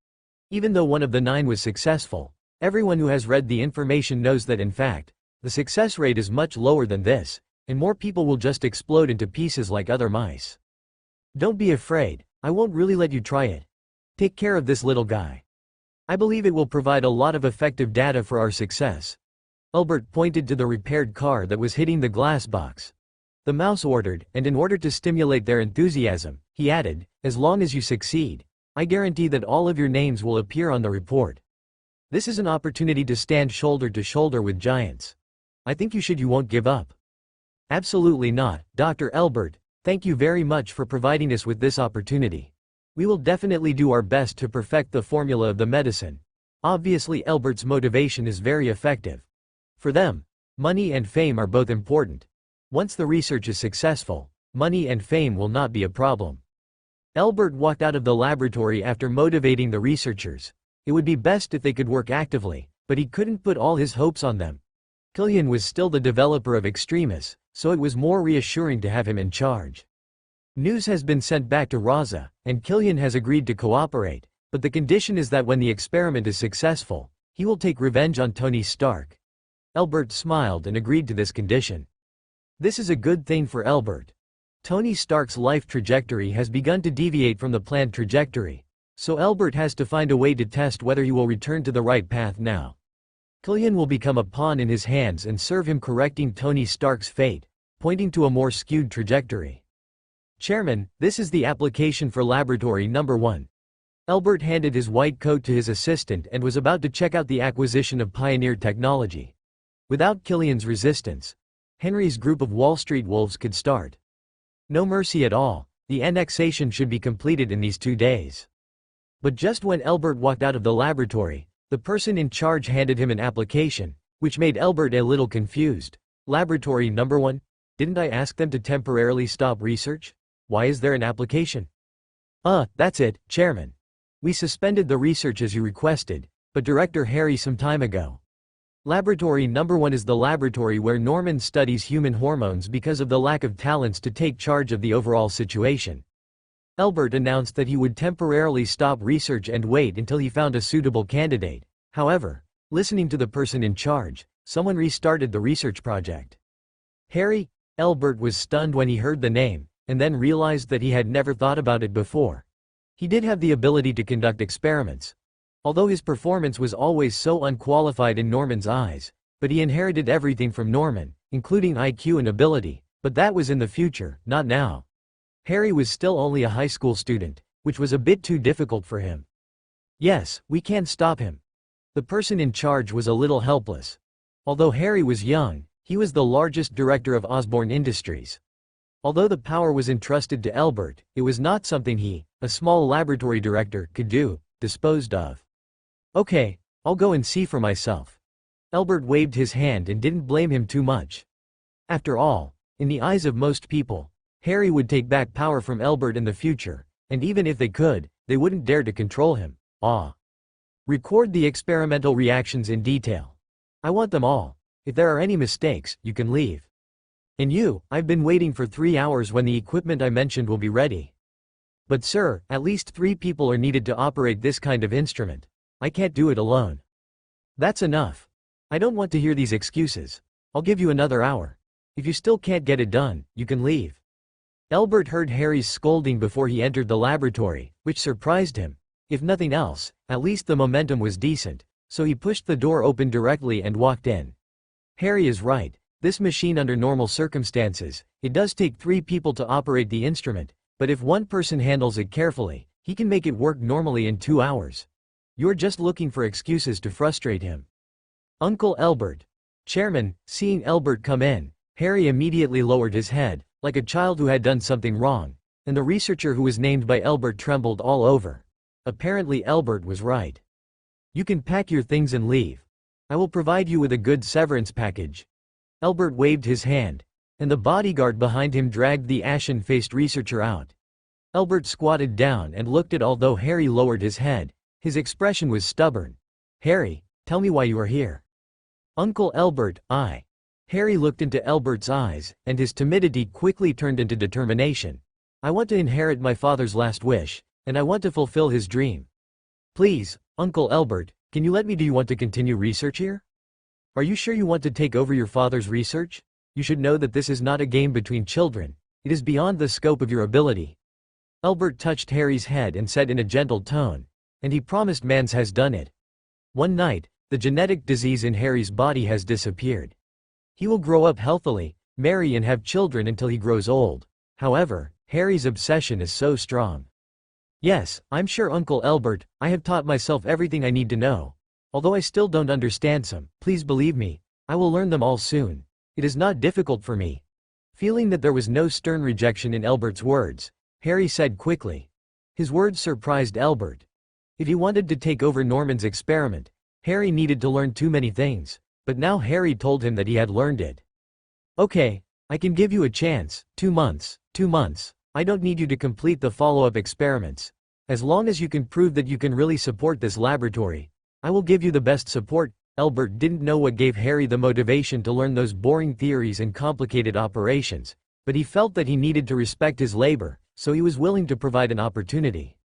Even though one of the 9 was successful, everyone who has read the information knows that in fact, the success rate is much lower than this, and more people will just explode into pieces like other mice. Don't be afraid, I won't really let you try it. Take care of this little guy. I believe it will provide a lot of effective data for our success. Elbert pointed to the repaired car that was hitting the glass box. The mouse ordered, and in order to stimulate their enthusiasm, he added, as long as you succeed, I guarantee that all of your names will appear on the report. This is an opportunity to stand shoulder to shoulder with giants. I think you won't give up. Absolutely not, Dr. Elbert, thank you very much for providing us with this opportunity. We will definitely do our best to perfect the formula of the medicine. Obviously Elbert's motivation is very effective. For them, money and fame are both important. Once the research is successful, money and fame will not be a problem. Elbert walked out of the laboratory after motivating the researchers. It would be best if they could work actively, but he couldn't put all his hopes on them. Killian was still the developer of Extremis, so it was more reassuring to have him in charge. News has been sent back to Raza, and Killian has agreed to cooperate, but the condition is that when the experiment is successful, he will take revenge on Tony Stark. Elbert smiled and agreed to this condition. This is a good thing for Elbert. Tony Stark's life trajectory has begun to deviate from the planned trajectory, so Elbert has to find a way to test whether he will return to the right path now. Killian will become a pawn in his hands and serve him correcting Tony Stark's fate, pointing to a more skewed trajectory. Chairman, this is the application for laboratory number 1. Elbert handed his white coat to his assistant and was about to check out the acquisition of Pioneer technology. Without Killian's resistance, Henry's group of Wall Street wolves could start. No mercy at all, the annexation should be completed in these 2 days. But just when Elbert walked out of the laboratory, the person in charge handed him an application, which made Elbert a little confused. Laboratory number 1? Didn't I ask them to temporarily stop research? Why is there an application? That's it, Chairman. We suspended the research as you requested, but Director Harry some time ago. Laboratory number 1 is the laboratory where Norman studies human hormones because of the lack of talents to take charge of the overall situation. Elbert announced that he would temporarily stop research and wait until he found a suitable candidate. However, listening to the person in charge, someone restarted the research project. Elbert was stunned when he heard the name, and then realized that he had never thought about it before. He did have the ability to conduct experiments. Although his performance was always so unqualified in Norman's eyes, but he inherited everything from Norman, including IQ and ability, but that was in the future, not now. Harry was still only a high school student, which was a bit too difficult for him. Yes, we can stop him. The person in charge was a little helpless. Although Harry was young, he was the largest director of Osborne Industries. Although the power was entrusted to Elbert, it was not something he, a small laboratory director, could do, disposed of. Okay, I'll go and see for myself. Elbert waved his hand and didn't blame him too much. After all, in the eyes of most people, Harry would take back power from Elbert in the future, and even if they could, they wouldn't dare to control him. Record the experimental reactions in detail. I want them all. If there are any mistakes, you can leave. And you, I've been waiting for 3 hours when the equipment I mentioned will be ready. But sir, at least 3 people are needed to operate this kind of instrument. I can't do it alone. That's enough. I don't want to hear these excuses. I'll give you another hour. If you still can't get it done, you can leave. Elbert heard Harry's scolding before he entered the laboratory, which surprised him. If nothing else, at least the momentum was decent, so he pushed the door open directly and walked in. Harry is right. This machine under normal circumstances, it does take 3 people to operate the instrument, but if one person handles it carefully, he can make it work normally in 2 hours. You're just looking for excuses to frustrate him. Uncle Elbert. Chairman, seeing Elbert come in, Harry immediately lowered his head, like a child who had done something wrong, and the researcher who was named by Elbert trembled all over. Apparently Elbert was right. You can pack your things and leave. I will provide you with a good severance package. Elbert waved his hand, and the bodyguard behind him dragged the ashen-faced researcher out. Elbert squatted down and looked at although Harry lowered his head, his expression was stubborn. Harry, tell me why you are here. Uncle Elbert, Harry looked into Elbert's eyes, and his timidity quickly turned into determination. I want to inherit my father's last wish, and I want to fulfill his dream. Please, Uncle Elbert, can you let me? Do you want to continue research here? Are you sure you want to take over your father's research? You should know that this is not a game between children. It is beyond the scope of your ability. Elbert touched Harry's head and said in a gentle tone, and he promised Mans has done it. One night, the genetic disease in Harry's body has disappeared. He will grow up healthily, marry and have children until he grows old. However, Harry's obsession is so strong. Yes, I'm sure Uncle Elbert, I have taught myself everything I need to know. Although I still don't understand some, please believe me, I will learn them all soon. It is not difficult for me. Feeling that there was no stern rejection in Elbert's words, Harry said quickly. His words surprised Elbert. If he wanted to take over Norman's experiment, Harry needed to learn too many things, but now Harry told him that he had learned it. Okay, I can give you a chance, 2 months, 2 months. I don't need you to complete the follow-up experiments. As long as you can prove that you can really support this laboratory, I will give you the best support. Elbert didn't know what gave Harry the motivation to learn those boring theories and complicated operations, but he felt that he needed to respect his labor, so he was willing to provide an opportunity.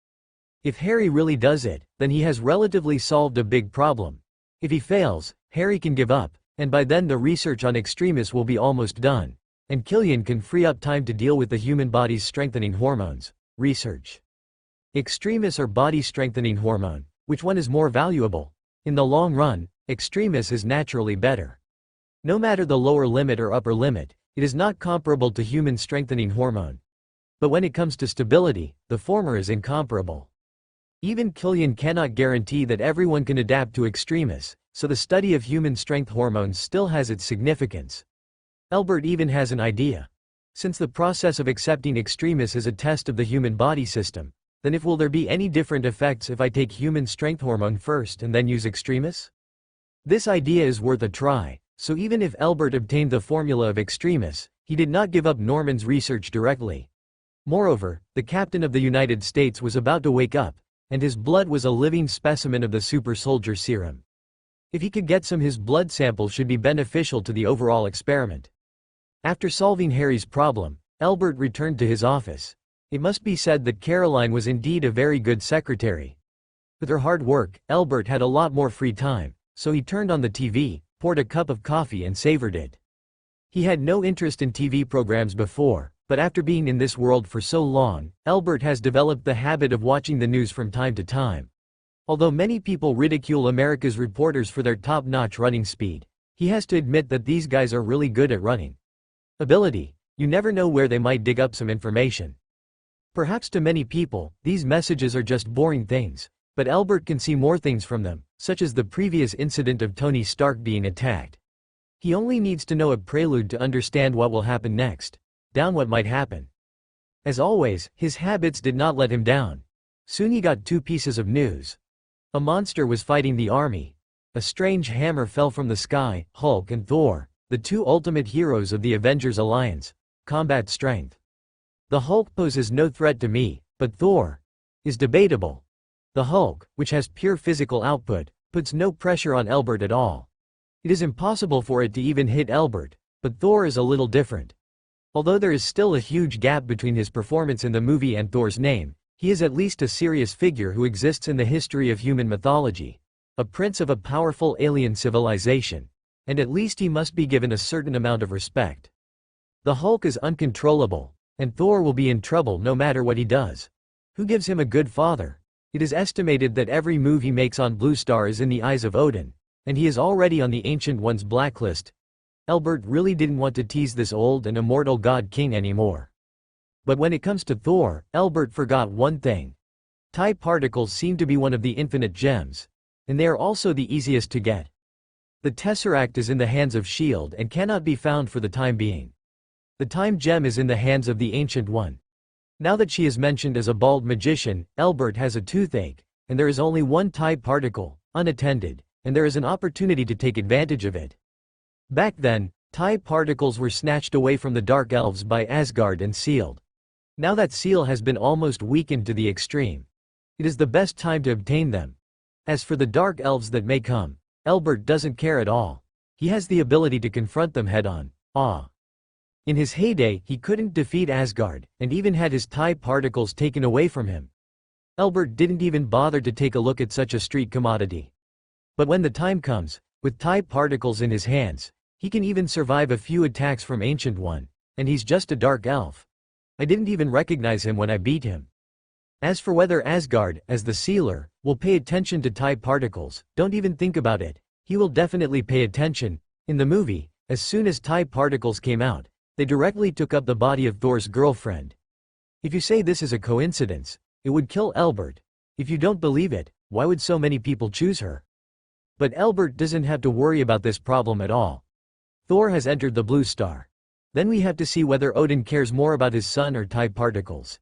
If Harry really does it, then he has relatively solved a big problem. If he fails, Harry can give up, and by then the research on extremis will be almost done, and Killian can free up time to deal with the human body's strengthening hormones. Research. Extremis or body strengthening hormone, which one is more valuable? In the long run, extremis is naturally better. No matter the lower limit or upper limit, it is not comparable to human strengthening hormone. But when it comes to stability, the former is incomparable. Even Killian cannot guarantee that everyone can adapt to extremis, so the study of human strength hormones still has its significance. Elbert even has an idea. Since the process of accepting extremis is a test of the human body system, then will there be any different effects if I take human strength hormone first and then use extremis? This idea is worth a try, so even if Elbert obtained the formula of extremis, he did not give up Norman's research directly. Moreover, the captain of the United States was about to wake up, and his blood was a living specimen of the super soldier serum. If he could get some, his blood sample should be beneficial to the overall experiment. After solving Harry's problem, Elbert returned to his office. It must be said that Caroline was indeed a very good secretary. With her hard work, Elbert had a lot more free time, so he turned on the TV, poured a cup of coffee and savored it. He had no interest in TV programs before, but after being in this world for so long, Elbert has developed the habit of watching the news from time to time. Although many people ridicule America's reporters for their top-notch running speed, he has to admit that these guys are really good at running. Ability, you never know where they might dig up some information. Perhaps to many people, these messages are just boring things, but Elbert can see more things from them, such as the previous incident of Tony Stark being attacked. He only needs to know a prelude to understand what will happen next. Down what might happen. As always, his habits did not let him down. Soon he got 2 pieces of news. A monster was fighting the army. A strange hammer fell from the sky. Hulk and Thor, the 2 ultimate heroes of the Avengers Alliance, combat strength. The Hulk poses no threat to me, but Thor is debatable. The Hulk, which has pure physical output, puts no pressure on Elbert at all. It is impossible for it to even hit Elbert, but Thor is a little different. Although there is still a huge gap between his performance in the movie and Thor's name, he is at least a serious figure who exists in the history of human mythology, a prince of a powerful alien civilization, and at least he must be given a certain amount of respect. The Hulk is uncontrollable, and Thor will be in trouble no matter what he does. Who gives him a good father? It is estimated that every move he makes on Blue Star is in the eyes of Odin, and he is already on the Ancient One's blacklist. Elbert really didn't want to tease this old and immortal god king anymore. But when it comes to Thor, Elbert forgot one thing. Type particles seem to be one of the infinite gems, and they are also the easiest to get. The Tesseract is in the hands of S.H.I.E.L.D. and cannot be found for the time being. The time gem is in the hands of the Ancient One. Now that she is mentioned as a bald magician, Elbert has a toothache, and there is only one type particle, unattended, and there is an opportunity to take advantage of it. Back then, type particles were snatched away from the Dark Elves by Asgard and sealed. Now that seal has been almost weakened to the extreme. It is the best time to obtain them. As for the Dark Elves that may come, Elbert doesn't care at all. He has the ability to confront them head-on. In his heyday, he couldn't defeat Asgard, and even had his type particles taken away from him. Elbert didn't even bother to take a look at such a street commodity. But when the time comes, with type particles in his hands, he can even survive a few attacks from Ancient One, and he's just a dark elf. I didn't even recognize him when I beat him. As for whether Asgard, as the sealer, will pay attention to type particles, don't even think about it. He will definitely pay attention. In the movie, as soon as type particles came out, they directly took up the body of Thor's girlfriend. If you say this is a coincidence, it would kill Elbert. If you don't believe it, why would so many people choose her? But Elbert doesn't have to worry about this problem at all. Thor has entered the Blue Star. Then we have to see whether Odin cares more about his son or type particles.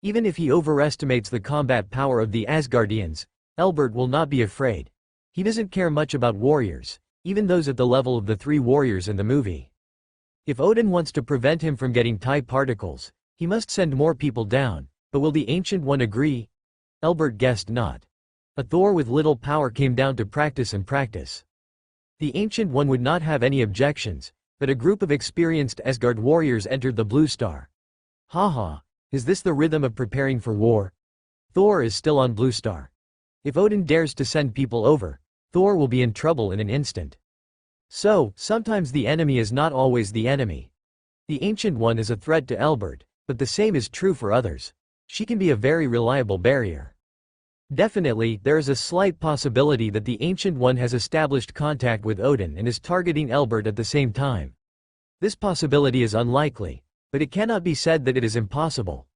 Even if he overestimates the combat power of the Asgardians, Elbert will not be afraid. He doesn't care much about warriors, even those at the level of the 3 warriors in the movie. If Odin wants to prevent him from getting type particles, he must send more people down, but will the Ancient One agree? Elbert guessed not. A Thor with little power came down to practice and practice. The Ancient One would not have any objections, but a group of experienced Asgard warriors entered the Blue Star. Haha, is this the rhythm of preparing for war? Thor is still on Blue Star. If Odin dares to send people over, Thor will be in trouble in an instant. So, sometimes the enemy is not always the enemy. The Ancient One is a threat to Elbert, but the same is true for others. She can be a very reliable barrier. Definitely, there is a slight possibility that the Ancient One has established contact with Odin and is targeting Elbert at the same time. This possibility is unlikely, but it cannot be said that it is impossible.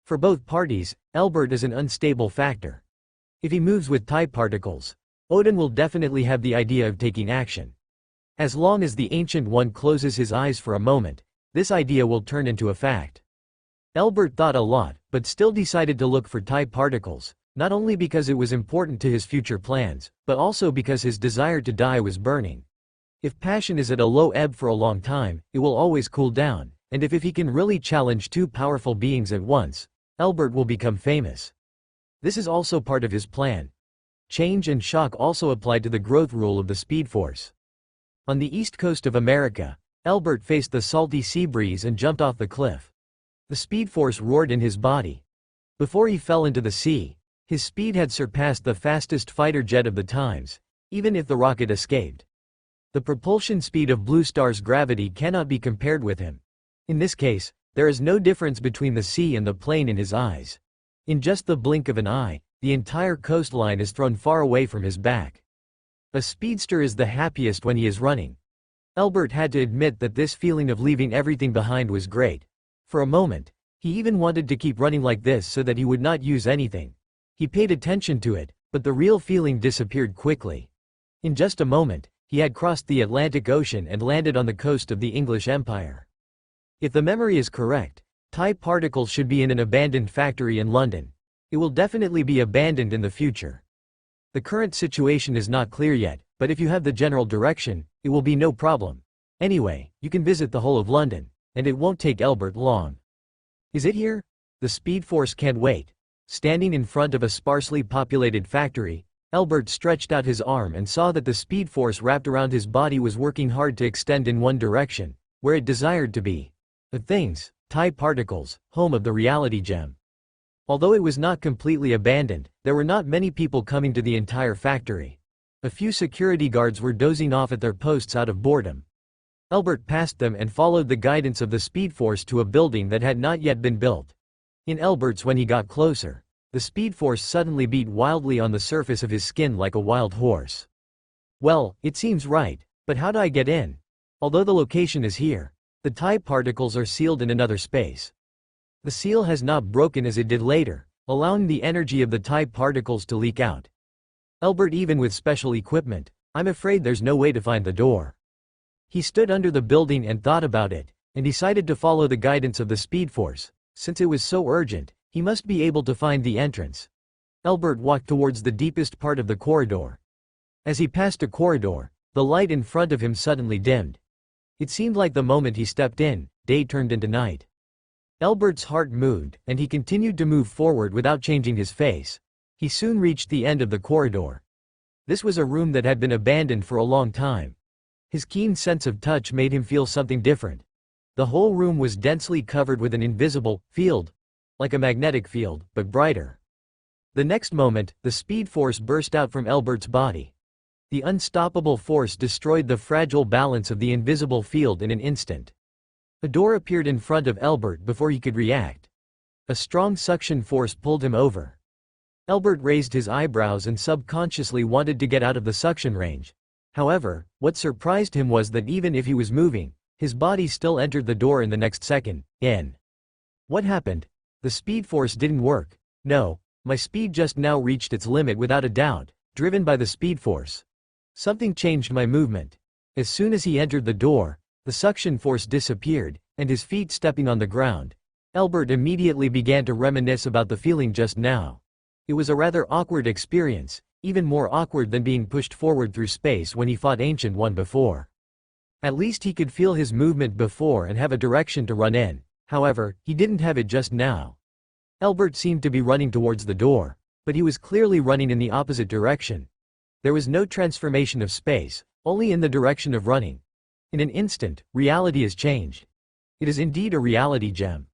For both parties, Elbert is an unstable factor. If he moves with type particles, Odin will definitely have the idea of taking action. As long as the Ancient One closes his eyes for a moment, this idea will turn into a fact. Elbert thought a lot, but still decided to look for TIE particles, not only because it was important to his future plans, but also because his desire to die was burning. If passion is at a low ebb for a long time, it will always cool down, and if he can really challenge two powerful beings at once, Elbert will become famous. This is also part of his plan. Change and shock also applied to the growth rule of the Speed Force. On the east coast of America, Elbert faced the salty sea breeze and jumped off the cliff. The Speed Force roared in his body. Before he fell into the sea, his speed had surpassed the fastest fighter jet of the times, even if the rocket escaped. The propulsion speed of Blue Star's gravity cannot be compared with him. In this case, there is no difference between the sea and the plane in his eyes. In just the blink of an eye, the entire coastline is thrown far away from his back. A speedster is the happiest when he is running. Elbert had to admit that this feeling of leaving everything behind was great. For a moment, he even wanted to keep running like this so that he would not use anything. He paid attention to it, but the real feeling disappeared quickly. In just a moment, he had crossed the Atlantic Ocean and landed on the coast of the English Empire. If the memory is correct, TIE particles should be in an abandoned factory in London. It will definitely be abandoned in the future. The current situation is not clear yet, but if you have the general direction, it will be no problem. Anyway, you can visit the whole of London, and it won't take Elbert long. Is it here? The Speed Force can't wait. Standing in front of a sparsely populated factory, Elbert stretched out his arm and saw that the Speed Force wrapped around his body was working hard to extend in one direction, where it desired to be. The things, TIE particles, home of the reality gem. Although it was not completely abandoned, there were not many people coming to the entire factory. A few security guards were dozing off at their posts out of boredom. Elbert passed them and followed the guidance of the Speed Force to a building that had not yet been built. In Elbert's when he got closer, the Speed Force suddenly beat wildly on the surface of his skin like a wild horse. Well, it seems right, but how do I get in? Although the location is here, the TIE particles are sealed in another space. The seal has not broken as it did later, allowing the energy of the TIE particles to leak out. Elbert, even with special equipment, I'm afraid there's no way to find the door. He stood under the building and thought about it, and decided to follow the guidance of the Speed Force. Since it was so urgent, he must be able to find the entrance. Elbert walked towards the deepest part of the corridor. As he passed a corridor, the light in front of him suddenly dimmed. It seemed like the moment he stepped in, day turned into night. Elbert's heart moved, and he continued to move forward without changing his face. He soon reached the end of the corridor. This was a room that had been abandoned for a long time. His keen sense of touch made him feel something different. The whole room was densely covered with an invisible field, like a magnetic field, but brighter. The next moment, the Speed Force burst out from Elbert's body. The unstoppable force destroyed the fragile balance of the invisible field in an instant. A door appeared in front of Elbert before he could react. A strong suction force pulled him over. Elbert raised his eyebrows and subconsciously wanted to get out of the suction range. However, what surprised him was that even if he was moving, his body still entered the door in the next second. What happened? The Speed Force didn't work. No, my speed just now reached its limit without a doubt, driven by the Speed Force. Something changed my movement. As soon as he entered the door, the suction force disappeared, and his feet stepping on the ground. Elbert immediately began to reminisce about the feeling just now. It was a rather awkward experience, even more awkward than being pushed forward through space when he fought Ancient One before. At least he could feel his movement before and have a direction to run in. However, he didn't have it just now. Elbert seemed to be running towards the door, but he was clearly running in the opposite direction. There was no transformation of space, only in the direction of running. In an instant, reality is changed. It is indeed a reality gem.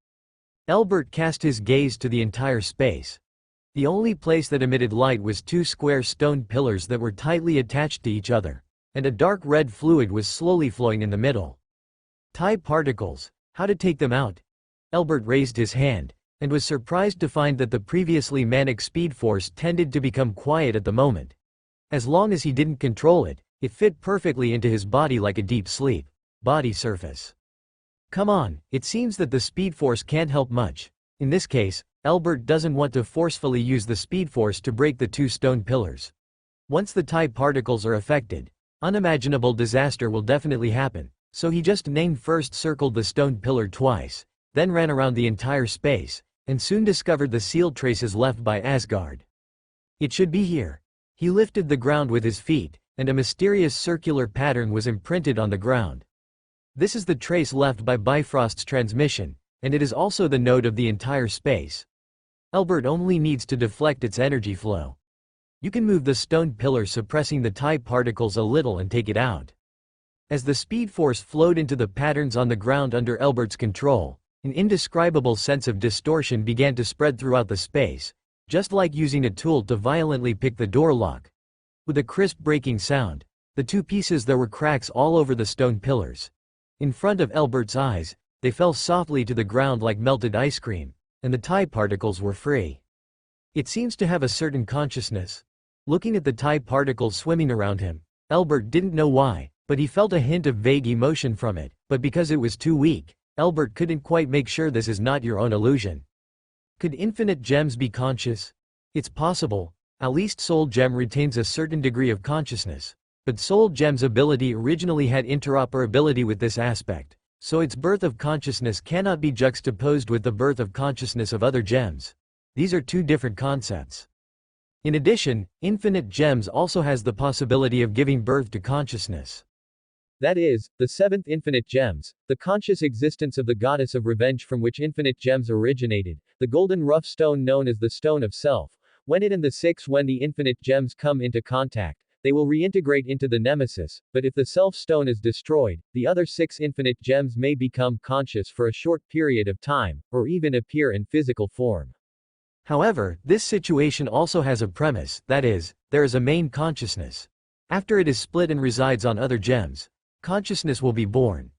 Elbert cast his gaze to the entire space. The only place that emitted light was two square stone pillars that were tightly attached to each other, and a dark red fluid was slowly flowing in the middle. TIE particles, how to take them out? Elbert raised his hand, and was surprised to find that the previously manic Speed Force tended to become quiet at the moment. As long as he didn't control it, it fit perfectly into his body like a deep sleep. Body surface. Come on, it seems that the Speed Force can't help much. In this case, Elbert doesn't want to forcefully use the Speed Force to break the two stone pillars. Once the TIE particles are affected, Unimaginable disaster will definitely happen, so he just first circled the stone pillar twice, then ran around the entire space, and soon discovered the sealed traces left by Asgard. It should be here. He lifted the ground with his feet, and a mysterious circular pattern was imprinted on the ground. This is the trace left by Bifrost's transmission, and it is also the node of the entire space. Elbert only needs to deflect its energy flow. You can move the stone pillar suppressing the TIE particles a little and take it out. As the speed force flowed into the patterns on the ground under Elbert's control, an indescribable sense of distortion began to spread throughout the space, just like using a tool to violently pick the door lock. With a crisp breaking sound, the two pieces there were cracks all over the stone pillars. In front of Elbert's eyes, they fell softly to the ground like melted ice cream, and the TIE particles were free. It seems to have a certain consciousness. Looking at the TIE particles swimming around him, Elbert didn't know why, but he felt a hint of vague emotion from it, but because it was too weak, Elbert couldn't quite make sure this is not your own illusion. Could infinite gems be conscious? It's possible. At least Soul Gem retains a certain degree of consciousness, but Soul Gem's ability originally had interoperability with this aspect, so its birth of consciousness cannot be juxtaposed with the birth of consciousness of other gems. These are two different concepts. In addition, infinite gems also has the possibility of giving birth to consciousness. That is, the seventh infinite gems, the conscious existence of the goddess of revenge from which infinite gems originated, the golden rough stone known as the Stone of Self. When the infinite gems come into contact, they will reintegrate into the nemesis, but if the Self Stone is destroyed, the other 6 infinite gems may become conscious for a short period of time, or even appear in physical form. However, this situation also has a premise, that is, there is a main consciousness. After it is split and resides on other gems, consciousness will be born.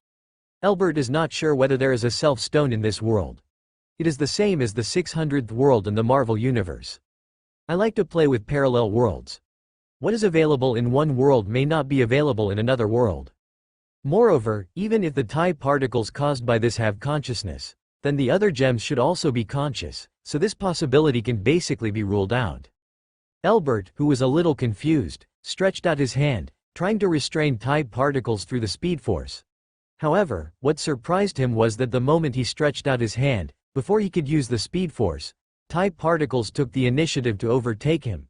Elbert is not sure whether there is a Self Stone in this world. It is the same as the 600th world in the Marvel Universe. I like to play with parallel worlds. What is available in one world may not be available in another world. Moreover, even if the TIE particles caused by this have consciousness, then the other gems should also be conscious, so this possibility can basically be ruled out. Elbert, who was a little confused, stretched out his hand, trying to restrain TIE particles through the speed force. However, what surprised him was that the moment he stretched out his hand, before he could use the speed force, TIE particles took the initiative to overtake him.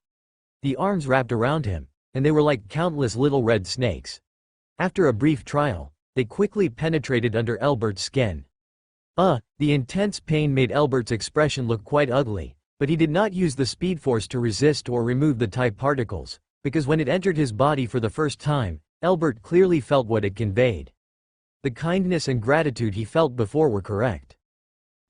The arms wrapped around him, and they were like countless little red snakes. After a brief trial, they quickly penetrated under Elbert's skin. The intense pain made Elbert's expression look quite ugly, but he did not use the speed force to resist or remove the TIE particles, because when it entered his body for the first time, Elbert clearly felt what it conveyed. The kindness and gratitude he felt before were correct.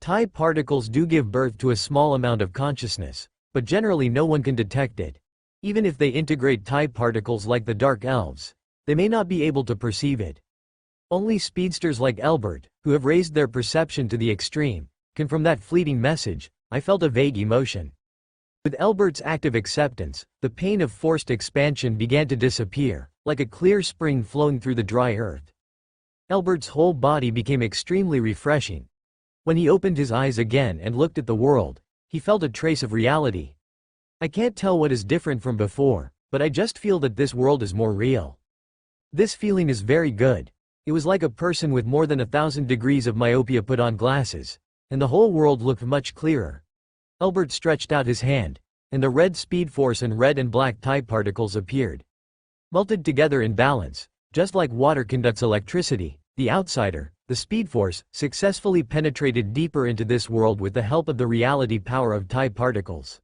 TIE particles do give birth to a small amount of consciousness, but generally no one can detect it. Even if they integrate TIE particles like the Dark Elves, they may not be able to perceive it. Only speedsters like Elbert, who have raised their perception to the extreme, can. From that fleeting message, I felt a vague emotion. With Elbert's active acceptance, the pain of forced expansion began to disappear, like a clear spring flowing through the dry earth. Elbert's whole body became extremely refreshing. When he opened his eyes again and looked at the world, he felt a trace of reality. I can't tell what is different from before, but I just feel that this world is more real. This feeling is very good. It was like a person with more than 1,000 degrees of myopia put on glasses, and the whole world looked much clearer. Elbert stretched out his hand, and the red speed force and red and black TIE particles appeared. Melted together in balance, just like water conducts electricity, the outsider, the speed force, successfully penetrated deeper into this world with the help of the reality power of TIE particles.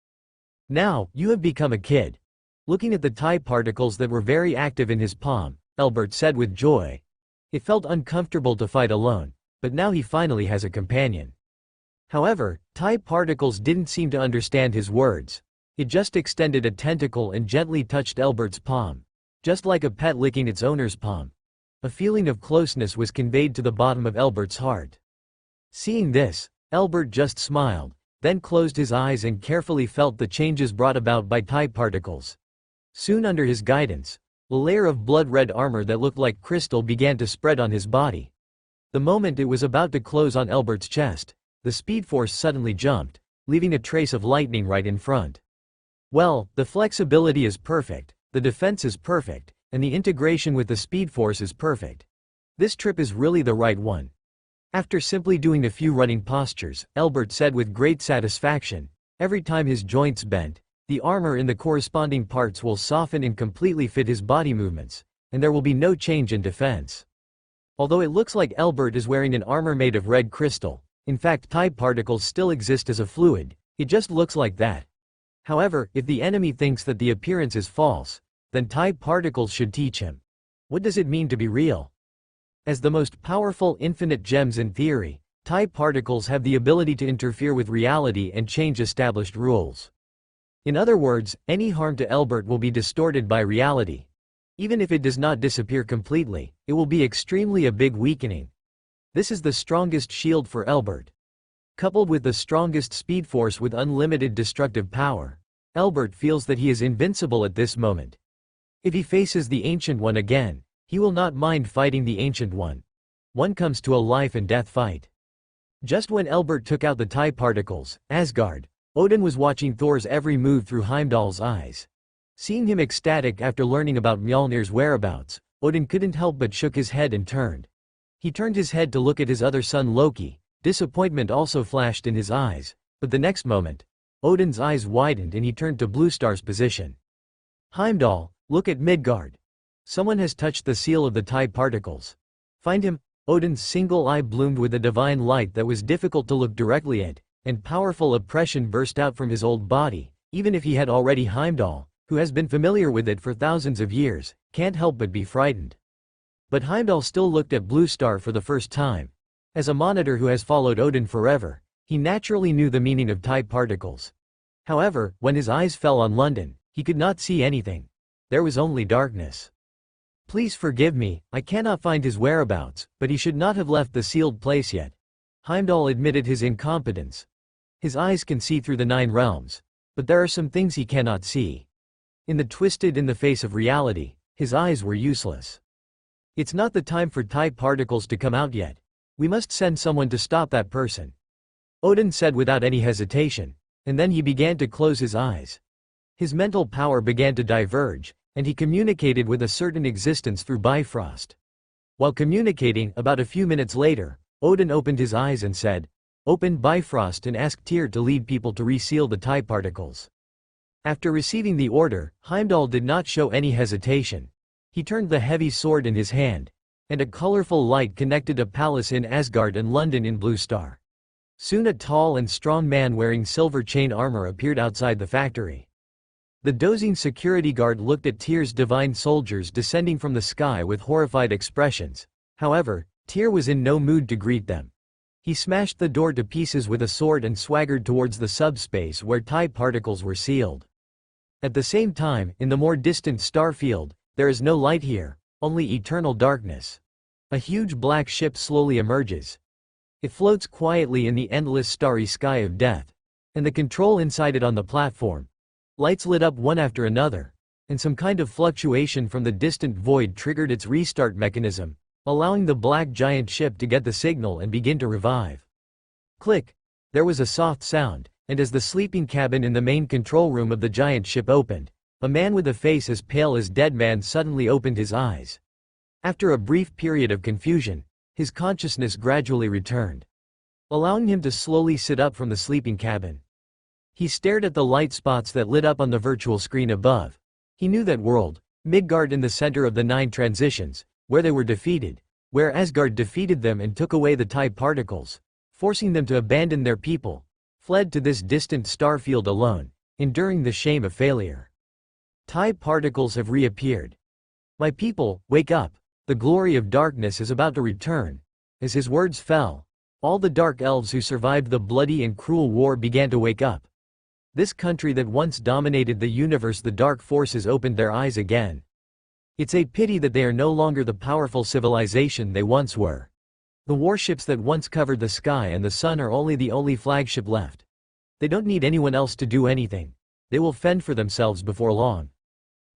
Now, you have become a kid. Looking at the TIE particles that were very active in his palm, Elbert said with joy. It felt uncomfortable to fight alone, but now he finally has a companion. However, TIE particles didn't seem to understand his words. It just extended a tentacle and gently touched Elbert's palm, just like a pet licking its owner's palm. A feeling of closeness was conveyed to the bottom of Elbert's heart. Seeing this, Elbert just smiled, then closed his eyes and carefully felt the changes brought about by TIE particles. Soon under his guidance, a layer of blood-red armor that looked like crystal began to spread on his body. The moment it was about to close on Elbert's chest, the speed force suddenly jumped, leaving a trace of lightning right in front. Well, the flexibility is perfect, the defense is perfect, and the integration with the Speed Force is perfect. This trip is really the right one. After simply doing a few running postures, Elbert said with great satisfaction, every time his joints bent, the armor in the corresponding parts will soften and completely fit his body movements, and there will be no change in defense. Although it looks like Elbert is wearing an armor made of red crystal, in fact type particles still exist as a fluid, it just looks like that. However, if the enemy thinks that the appearance is false, then type particles should teach him. What does it mean to be real? As the most powerful infinite gems in theory, type particles have the ability to interfere with reality and change established rules. In other words, any harm to Elbert will be distorted by reality. Even if it does not disappear completely, it will be extremely a big weakening. This is the strongest shield for Elbert. Coupled with the strongest speed force with unlimited destructive power, Elbert feels that he is invincible at this moment. If he faces the Ancient One again, he will not mind fighting the Ancient One. One comes to a life and death fight. Just when Elbert took out the type particles, Asgard, Odin was watching Thor's every move through Heimdall's eyes. Seeing him ecstatic after learning about Mjolnir's whereabouts, Odin couldn't help but shook his head and turned. He turned his head to look at his other son Loki. Disappointment also flashed in his eyes, but the next moment, Odin's eyes widened and he turned to Bluestar's position. Heimdall, look at Midgard. Someone has touched the seal of the type particles. Find him. Odin's single eye bloomed with a divine light that was difficult to look directly at, and powerful oppression burst out from his old body. Even if he had already, Heimdall, who has been familiar with it for thousands of years, can't help but be frightened. But Heimdall still looked at Bluestar for the first time. As a monitor who has followed Odin forever, he naturally knew the meaning of type particles. However, when his eyes fell on London, he could not see anything. There was only darkness. Please forgive me, I cannot find his whereabouts, but he should not have left the sealed place yet. Heimdall admitted his incompetence. His eyes can see through the 9 realms, but there are some things he cannot see. In the face of reality, his eyes were useless. It's not the time for type particles to come out yet. We must send someone to stop that person. Odin said without any hesitation, and then he began to close his eyes. His mental power began to diverge, and he communicated with a certain existence through Bifrost. While communicating, about a few minutes later, Odin opened his eyes and said, "Open Bifrost and ask Tyr to lead people to reseal the type particles." After receiving the order, Heimdall did not show any hesitation. He turned the heavy sword in his hand, and a colorful light connected a palace in Asgard and London in Bluestar. Soon a tall and strong man wearing silver chain armor appeared outside the factory. The dozing security guard looked at Tyr's divine soldiers descending from the sky with horrified expressions. However, Tyr was in no mood to greet them. He smashed the door to pieces with a sword and swaggered towards the subspace where type particles were sealed. At the same time, in the more distant star field, there is no light here, only eternal darkness. A huge black ship slowly emerges. It floats quietly in the endless starry sky of death, and the control inside it on the platform. Lights lit up one after another, and some kind of fluctuation from the distant void triggered its restart mechanism, allowing the black giant ship to get the signal and begin to revive. Click! There was a soft sound, and as the sleeping cabin in the main control room of the giant ship opened, a man with a face as pale as dead man suddenly opened his eyes. After a brief period of confusion, his consciousness gradually returned, allowing him to slowly sit up from the sleeping cabin. He stared at the light spots that lit up on the virtual screen above. He knew that world, Midgard in the center of the 9 transitions, where they were defeated, where Asgard defeated them and took away the type particles, forcing them to abandon their people, fled to this distant star field alone, enduring the shame of failure. Type particles have reappeared. My people, wake up. The glory of darkness is about to return. As his words fell, all the dark elves who survived the bloody and cruel war began to wake up. This country that once dominated the universe, the dark forces opened their eyes again. It's a pity that they are no longer the powerful civilization they once were. The warships that once covered the sky and the sun are the only flagship left. They don't need anyone else to do anything. They will fend for themselves before long.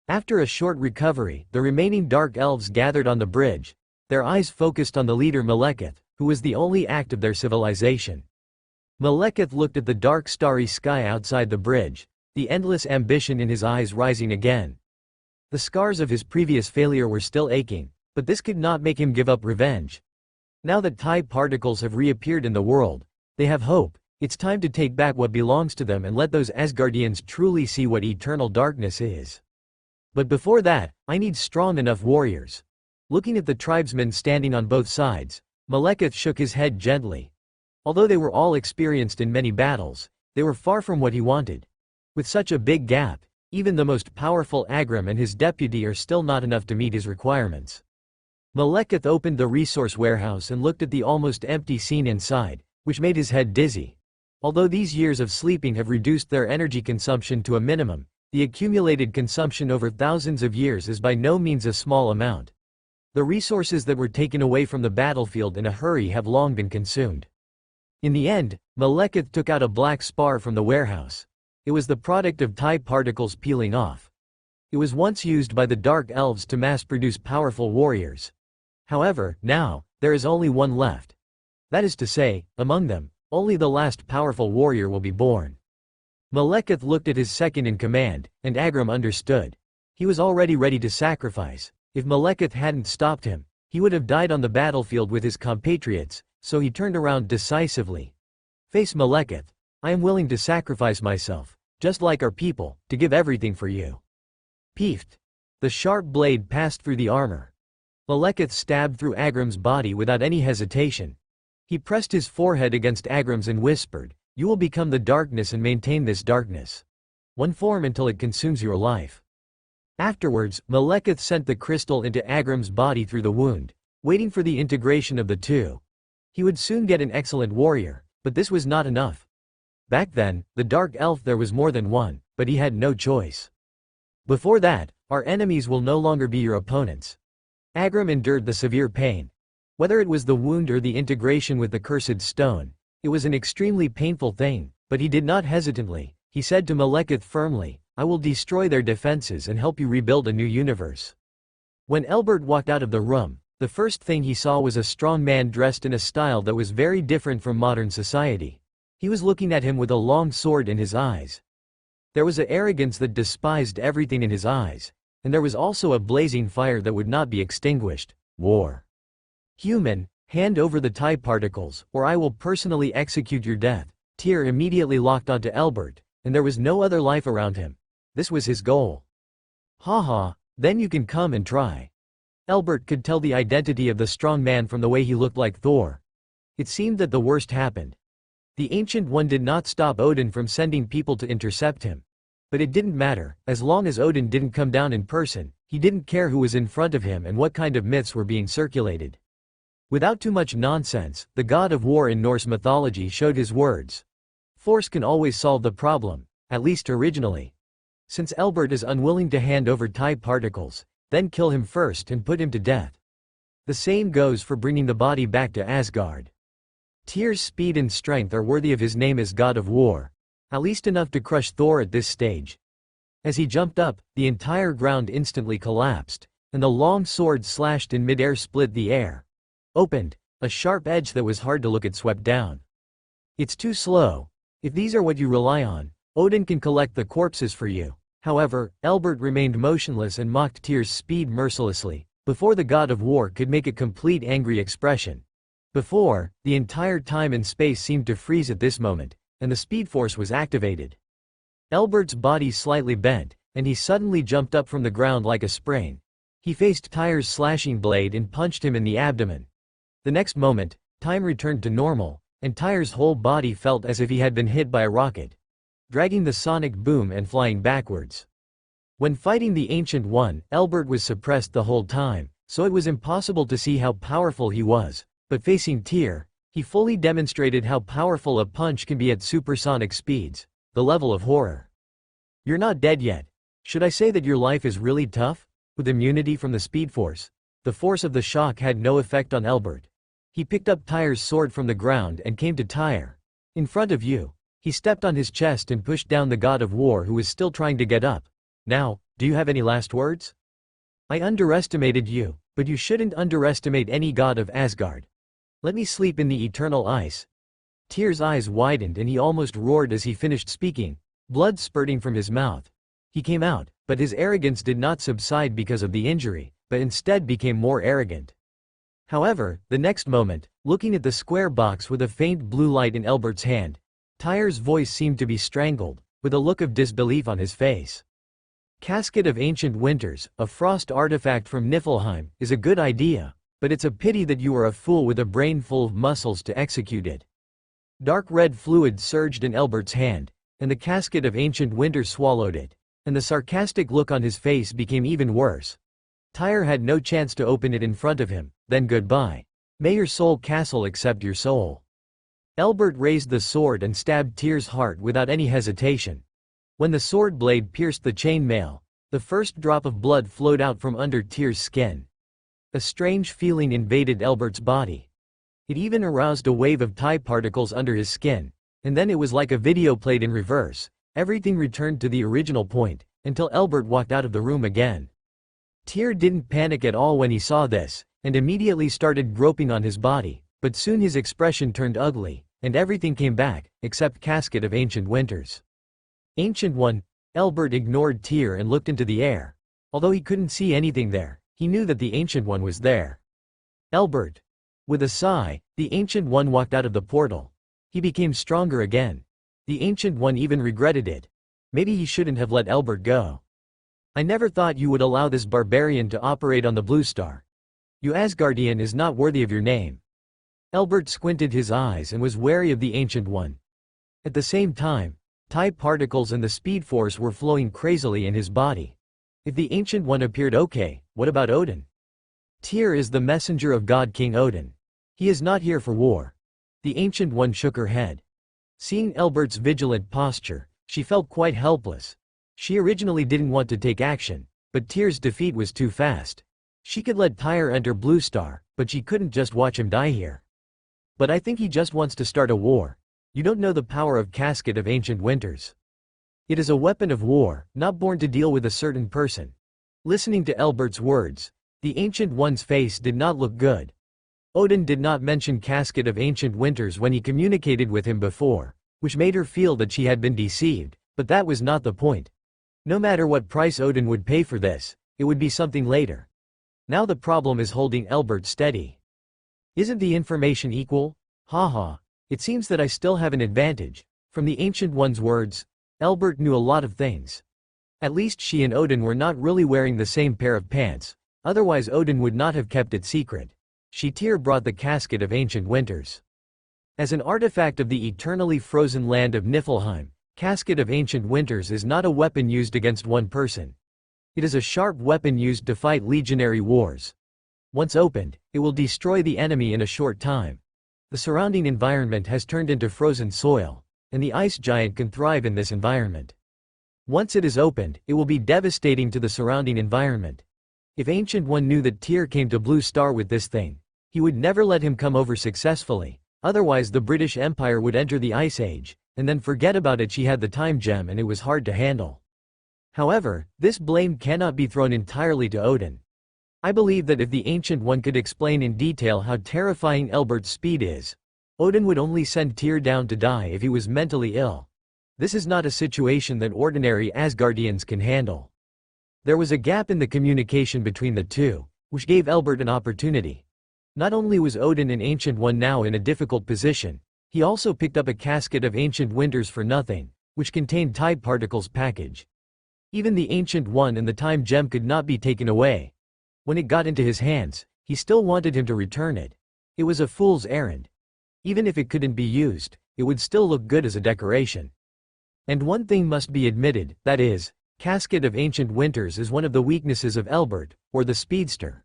After a short recovery, the remaining dark elves gathered on the bridge, their eyes focused on the leader Malekith, who was the only act of their civilization. Malekith looked at the dark starry sky outside the bridge, the endless ambition in his eyes rising again. The scars of his previous failure were still aching, but this could not make him give up revenge. Now that type particles have reappeared in the world, they have hope. It's time to take back what belongs to them and let those Asgardians truly see what eternal darkness is. But before that, I need strong enough warriors. Looking at the tribesmen standing on both sides, Malekith shook his head gently. Although they were all experienced in many battles, they were far from what he wanted. With such a big gap, even the most powerful Agrim and his deputy are still not enough to meet his requirements. Malekith opened the resource warehouse and looked at the almost empty scene inside, which made his head dizzy. Although these years of sleeping have reduced their energy consumption to a minimum, the accumulated consumption over thousands of years is by no means a small amount. The resources that were taken away from the battlefield in a hurry have long been consumed. In the end, Malekith took out a black spar from the warehouse. It was the product of type particles peeling off. It was once used by the dark elves to mass-produce powerful warriors. However, now, there is only one left. That is to say, among them, only the last powerful warrior will be born. Malekith looked at his second-in-command, and Agrim understood. He was already ready to sacrifice. If Malekith hadn't stopped him, he would have died on the battlefield with his compatriots, so he turned around decisively. Face Malekith. I am willing to sacrifice myself, just like our people, to give everything for you. Peefed. The sharp blade passed through the armor. Malekith stabbed through Agrim's body without any hesitation. He pressed his forehead against Agrim's and whispered, "You will become the darkness and maintain this darkness. One form until it consumes your life." Afterwards, Malekith sent the crystal into Agrim's body through the wound, waiting for the integration of the two. He would soon get an excellent warrior, but this was not enough. Back then, the dark elf there was more than one, but he had no choice. Before that, our enemies will no longer be your opponents. Agrim endured the severe pain. Whether it was the wound or the integration with the cursed stone, it was an extremely painful thing, but he did not hesitantly. He said to Malekith firmly, "I will destroy their defenses and help you rebuild a new universe." When Elbert walked out of the room, the first thing he saw was a strong man dressed in a style that was very different from modern society. He was looking at him with a long sword in his eyes. There was an arrogance that despised everything in his eyes, and there was also a blazing fire that would not be extinguished. War. Human, hand over the type particles, or I will personally execute your death. Tyr immediately locked onto Elbert, and there was no other life around him. This was his goal. Haha, then you can come and try. Elbert could tell the identity of the strong man from the way he looked like Thor. It seemed that the worst happened. The Ancient One did not stop Odin from sending people to intercept him. But it didn't matter, as long as Odin didn't come down in person, he didn't care who was in front of him and what kind of myths were being circulated. Without too much nonsense, the god of war in Norse mythology showed his words. Force can always solve the problem, at least originally. Since Elbert is unwilling to hand over type particles, then kill him first and put him to death. The same goes for bringing the body back to Asgard. Tyr's speed and strength are worthy of his name as god of war, at least enough to crush Thor at this stage. As he jumped up, the entire ground instantly collapsed, and the long sword slashed in mid-air split the air. Opened, a sharp edge that was hard to look at swept down. It's too slow. If these are what you rely on, Odin can collect the corpses for you. However, Elbert remained motionless and mocked Tyr's speed mercilessly, before the god of war could make a complete angry expression. Before, the entire time and space seemed to freeze at this moment, and the speed force was activated. Elbert's body slightly bent, and he suddenly jumped up from the ground like a spring. He faced Tyr's slashing blade and punched him in the abdomen. The next moment, time returned to normal, and Tyr's whole body felt as if he had been hit by a rocket, dragging the sonic boom and flying backwards. When fighting the Ancient One, Elbert was suppressed the whole time, so it was impossible to see how powerful he was, but facing Tyr, he fully demonstrated how powerful a punch can be at supersonic speeds, the level of horror. You're not dead yet. Should I say that your life is really tough? With immunity from the speed force, the force of the shock had no effect on Elbert. He picked up Tyr's sword from the ground and came to Tyr. In front of you. He stepped on his chest and pushed down the god of war who was still trying to get up. Now, do you have any last words? I underestimated you, but you shouldn't underestimate any god of Asgard. Let me sleep in the eternal ice. Tyr's eyes widened and he almost roared as he finished speaking, blood spurting from his mouth. He came out, But his arrogance did not subside because of the injury, but instead became more arrogant. However, the next moment, looking at the square box with a faint blue light in Elbert's hand, Tyr's voice seemed to be strangled, with a look of disbelief on his face. Casket of Ancient Winters, a frost artifact from Niflheim, is a good idea, but it's a pity that you are a fool with a brain full of muscles to execute it. Dark red fluid surged in Elbert's hand, and the Casket of Ancient Winters swallowed it, and the sarcastic look on his face became even worse. Tyr had no chance to open it in front of him, then goodbye. May your soul castle accept your soul. Elbert raised the sword and stabbed Tyr's heart without any hesitation. When the sword blade pierced the chain mail, the first drop of blood flowed out from under Tyr's skin. A strange feeling invaded Elbert's body. It even aroused a wave of Ty particles under his skin, and then it was like a video played in reverse. Everything returned to the original point, until Elbert walked out of the room again. Tyr didn't panic at all when he saw this, and immediately started groping on his body, but soon his expression turned ugly, and everything came back, except Casket of Ancient Winters. Ancient One. Elbert ignored Tyr and looked into the air. Although he couldn't see anything there, he knew that the Ancient One was there. Elbert. With a sigh, the Ancient One walked out of the portal. He became stronger again. The Ancient One even regretted it. Maybe he shouldn't have let Elbert go. I never thought you would allow this barbarian to operate on the Blue Star. You Asgardian is not worthy of your name. Elbert squinted his eyes and was wary of the Ancient One. At the same time, Ty particles and the speed force were flowing crazily in his body. If the Ancient One appeared okay, what about Odin? Tyr is the messenger of God King Odin. He is not here for war. The Ancient One shook her head. Seeing Elbert's vigilant posture, she felt quite helpless. She originally didn't want to take action, but Tyr's defeat was too fast. She could let Tyr enter Blue Star, but she couldn't just watch him die here. But I think he just wants to start a war. You don't know the power of Casket of Ancient Winters. It is a weapon of war, not born to deal with a certain person. Listening to Elbert's words, the Ancient One's face did not look good. Odin did not mention Casket of Ancient Winters when he communicated with him before, which made her feel that she had been deceived, but that was not the point. No matter what price Odin would pay for this, it would be something later. Now the problem is holding Elbert steady. Isn't the information equal? Haha. It seems that I still have an advantage. From the Ancient One's words, Elbert knew a lot of things. At least she and Odin were not really wearing the same pair of pants, otherwise Odin would not have kept it secret. Tyr brought the Casket of Ancient Winters. As an artifact of the eternally frozen land of Niflheim, Casket of Ancient Winters is not a weapon used against one person. It is a sharp weapon used to fight legionary wars. Once opened, it will destroy the enemy in a short time. The surrounding environment has turned into frozen soil, and the ice giant can thrive in this environment. Once it is opened, it will be devastating to the surrounding environment. If Ancient One knew that Tyr came to Blue Star with this thing, he would never let him come over successfully, otherwise the British Empire would enter the Ice Age, and then forget about it. She had the time gem and it was hard to handle. However, this blame cannot be thrown entirely to Odin. I believe that if the Ancient One could explain in detail how terrifying Elbert's speed is, Odin would only send Tyr down to die if he was mentally ill. This is not a situation that ordinary Asgardians can handle. There was a gap in the communication between the two, which gave Elbert an opportunity. Not only was Odin an Ancient One now in a difficult position, he also picked up a Casket of Ancient Winters for nothing, which contained Tide Particles package. Even the Ancient One and the Time Gem could not be taken away. When it got into his hands, he still wanted him to return it. It was a fool's errand. Even if it couldn't be used, it would still look good as a decoration. And one thing must be admitted, that is, Casket of Ancient Winters is one of the weaknesses of Elbert, or the Speedster.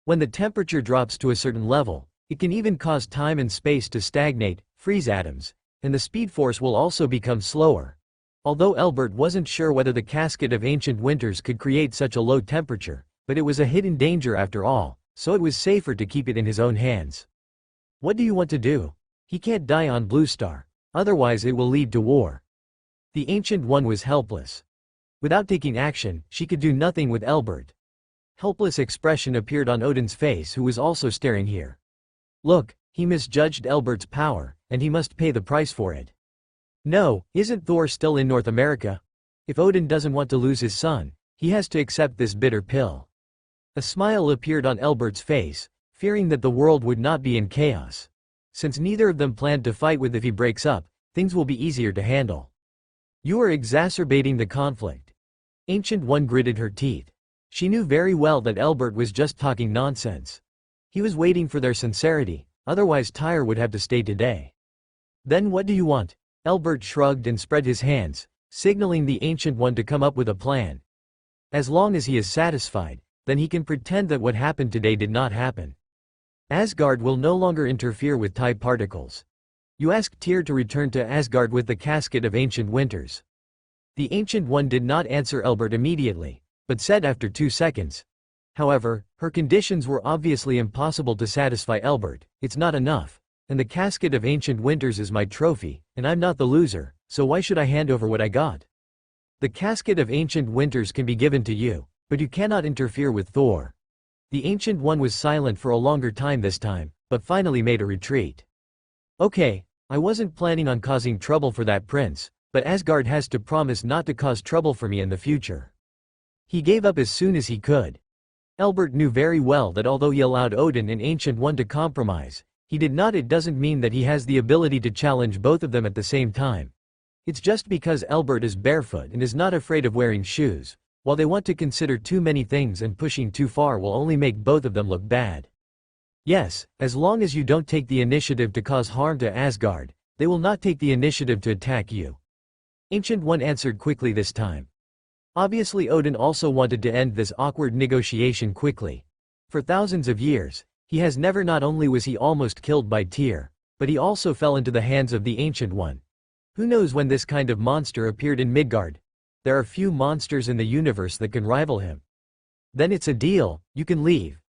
When the temperature drops to a certain level, it can even cause time and space to stagnate, freeze atoms, and the speed force will also become slower. Although Elbert wasn't sure whether the Casket of Ancient Winters could create such a low temperature, but it was a hidden danger after all, so it was safer to keep it in his own hands. What do you want to do? He can't die on Blue Star, otherwise it will lead to war. The Ancient One was helpless. Without taking action, she could do nothing with Elbert. Helpless expression appeared on Odin's face, who was also staring here. Look, he misjudged Elbert's power, and he must pay the price for it. No, isn't Thor still in North America? If Odin doesn't want to lose his son, He has to accept this bitter pill. A smile appeared on Elbert's face, fearing that the world would not be in chaos. Since neither of them planned to fight with if he breaks up, things will be easier to handle. You are exacerbating the conflict. Ancient One gritted her teeth. She knew very well that Elbert was just talking nonsense. He was waiting for their sincerity, otherwise Tyre would have to stay today. Then what do you want? Elbert shrugged and spread his hands, signaling the Ancient One to come up with a plan. As long as he is satisfied, then he can pretend that what happened today did not happen. Asgard will no longer interfere with type particles. You asked Tyr to return to Asgard with the casket of ancient winters. The Ancient One did not answer Elbert immediately, but said after 2 seconds. However, her conditions were obviously impossible to satisfy Elbert. It's not enough. And the casket of ancient winters is my trophy, and I'm not the loser, so why should I hand over what I got? The casket of ancient winters can be given to you, but you cannot interfere with Thor. The Ancient One was silent for a longer time this time, but finally made a retreat. Okay, I wasn't planning on causing trouble for that prince, but Asgard has to promise not to cause trouble for me in the future. He gave up as soon as he could. Elbert knew very well that although he allowed Odin and Ancient One to compromise, it doesn't mean that he has the ability to challenge both of them at the same time. It's just because Elbert is barefoot and is not afraid of wearing shoes, while they want to consider too many things and pushing too far will only make both of them look bad. Yes, as long as you don't take the initiative to cause harm to Asgard, they will not take the initiative to attack you. Ancient One answered quickly this time. Obviously Odin also wanted to end this awkward negotiation quickly. For thousands of years, not only was he almost killed by Tyr, but he also fell into the hands of the Ancient One. Who knows when this kind of monster appeared in Midgard? There are few monsters in the universe that can rival him. Then it's a deal, you can leave.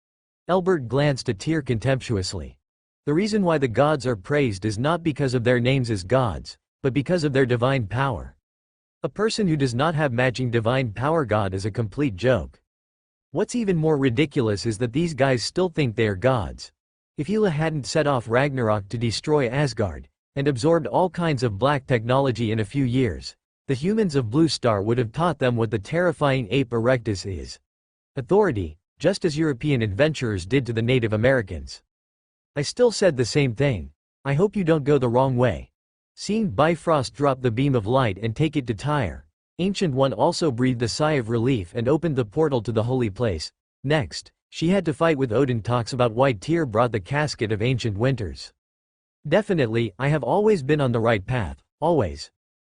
Elbert glanced at Tyr contemptuously. The reason why the gods are praised is not because of their names as gods, but because of their divine power. A person who does not have matching divine power god is a complete joke. What's even more ridiculous is that these guys still think they are gods. If Hela hadn't set off Ragnarok to destroy Asgard, and absorbed all kinds of black technology in a few years, the humans of Blue Star would have taught them what the terrifying ape erectus is. Authority, just as European adventurers did to the Native Americans. I still said the same thing. I hope you don't go the wrong way. Seeing Bifrost drop the beam of light and take it to Tyre, Ancient One also breathed a sigh of relief and opened the portal to the holy place. Next, she had to fight with Odin. Talks about why Tyr brought the casket of ancient winters. Definitely, I have always been on the right path, always.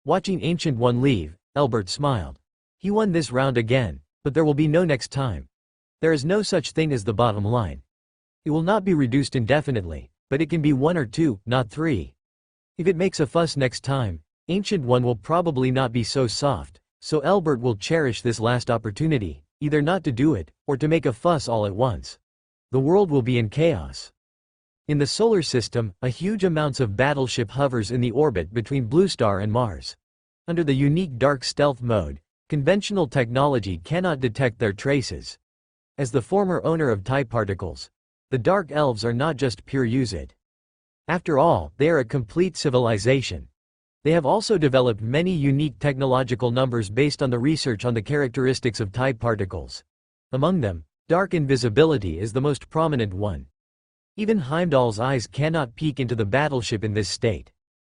Watching Ancient One leave, Elbert smiled. He won this round again, but there will be no next time. There is no such thing as the bottom line. It will not be reduced indefinitely, but it can be 1 or 2, not 3. If it makes a fuss next time, Ancient One will probably not be so soft, so Elbert will cherish this last opportunity, either not to do it, or to make a fuss all at once. The world will be in chaos. In the solar system, a huge amounts of battleship hovers in the orbit between Blue Star and Mars. Under the unique dark stealth mode, conventional technology cannot detect their traces. As the former owner of type particles, the Dark Elves are not just pure use it. After all, they are a complete civilization. They have also developed many unique technological numbers based on the research on the characteristics of type particles. Among them, dark invisibility is the most prominent one. Even Heimdall's eyes cannot peek into the battleship in this state.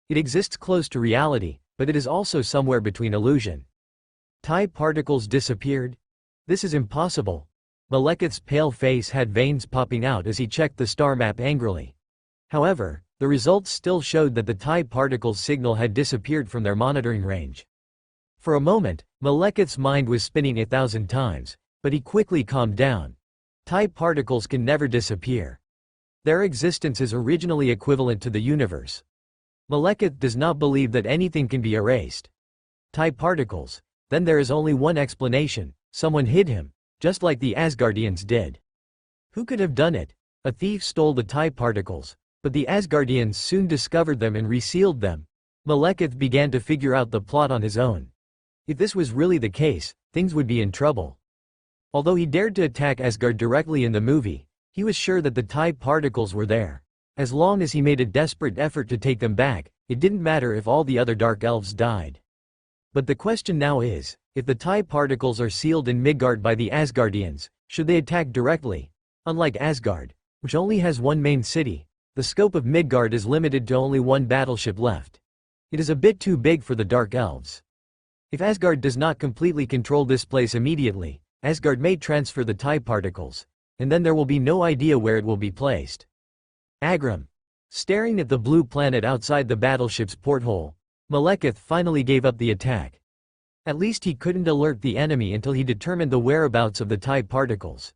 It exists close to reality, but it is also somewhere between illusion. Type particles disappeared? This is impossible. Malekith's pale face had veins popping out as he checked the star map angrily. However, the results still showed that the type particles signal had disappeared from their monitoring range. For a moment, Malekith's mind was spinning 1,000 times, but he quickly calmed down. Type particles can never disappear. Their existence is originally equivalent to the universe. Malekith does not believe that anything can be erased. Type particles, then there is only one explanation: someone hid him, just like the Asgardians did. Who could have done it? A thief stole the type particles, but the Asgardians soon discovered them and resealed them. Malekith began to figure out the plot on his own. If this was really the case, things would be in trouble. Although he dared to attack Asgard directly in the movie, he was sure that the type particles were there. As long as he made a desperate effort to take them back, it didn't matter if all the other Dark Elves died. But the question now is, if the TIE particles are sealed in Midgard by the Asgardians, should they attack directly? Unlike Asgard, which only has one main city, the scope of Midgard is limited to only one battleship left. It is a bit too big for the Dark Elves. If Asgard does not completely control this place immediately, Asgard may transfer the TIE particles, and then there will be no idea where it will be placed. Agram. Staring at the blue planet outside the battleship's porthole, Malekith finally gave up the attack. At least he couldn't alert the enemy until he determined the whereabouts of the TIE particles.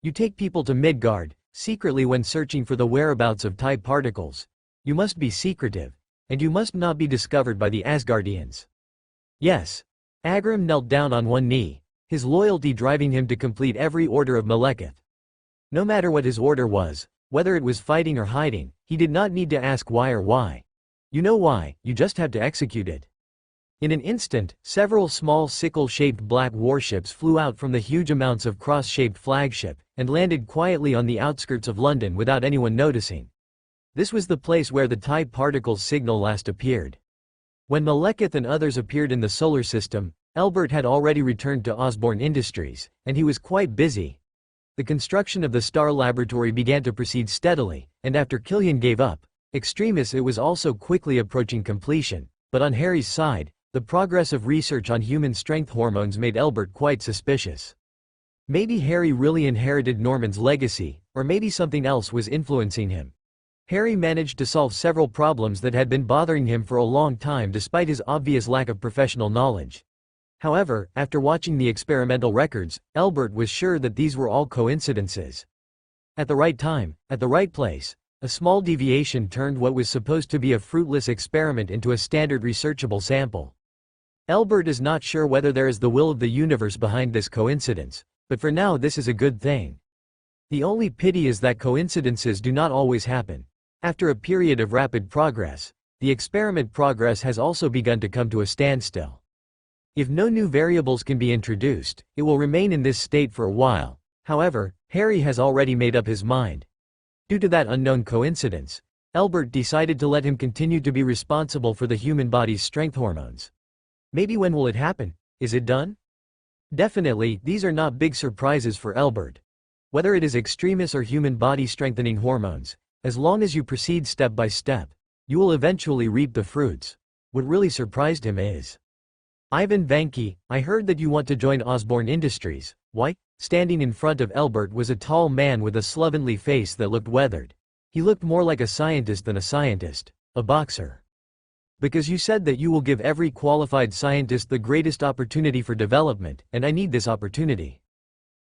You take people to Midgard, secretly when searching for the whereabouts of TIE particles. You must be secretive, and you must not be discovered by the Asgardians. Yes. Agram knelt down on one knee, his loyalty driving him to complete every order of Malekith. No matter what his order was, whether it was fighting or hiding, he did not need to ask why or why. You know why, you just have to execute it. In an instant, several small sickle-shaped black warships flew out from the huge amounts of cross-shaped flagship, and landed quietly on the outskirts of London without anyone noticing. This was the place where the TIE particles signal last appeared. When Malekith and others appeared in the solar system, Elbert had already returned to Osborne Industries, and he was quite busy. The construction of the Star Laboratory began to proceed steadily, and after Killian gave up, Extremis it was also quickly approaching completion, but on Harry's side, the progress of research on human strength hormones made Elbert quite suspicious. Maybe Harry really inherited Norman's legacy, or maybe something else was influencing him. Harry managed to solve several problems that had been bothering him for a long time despite his obvious lack of professional knowledge. However, after watching the experimental records, Elbert was sure that these were all coincidences. At the right time, at the right place, a small deviation turned what was supposed to be a fruitless experiment into a standard researchable sample. Elbert is not sure whether there is the will of the universe behind this coincidence, but for now this is a good thing. The only pity is that coincidences do not always happen. After a period of rapid progress, the experiment progress has also begun to come to a standstill. If no new variables can be introduced, it will remain in this state for a while. However, Harry has already made up his mind. Due to that unknown coincidence, Elbert decided to let him continue to be responsible for the human body's strength hormones. Maybe when will it happen? Is it done? Definitely, these are not big surprises for Elbert. Whether it is Extremis or human body strengthening hormones, as long as you proceed step by step, you will eventually reap the fruits. What really surprised him is, Ivan Vanke, I heard that you want to join Osborne Industries. Why? Standing in front of Elbert was a tall man with a slovenly face that looked weathered. He looked more like a scientist than a scientist, a boxer. Because you said that you will give every qualified scientist the greatest opportunity for development, and I need this opportunity.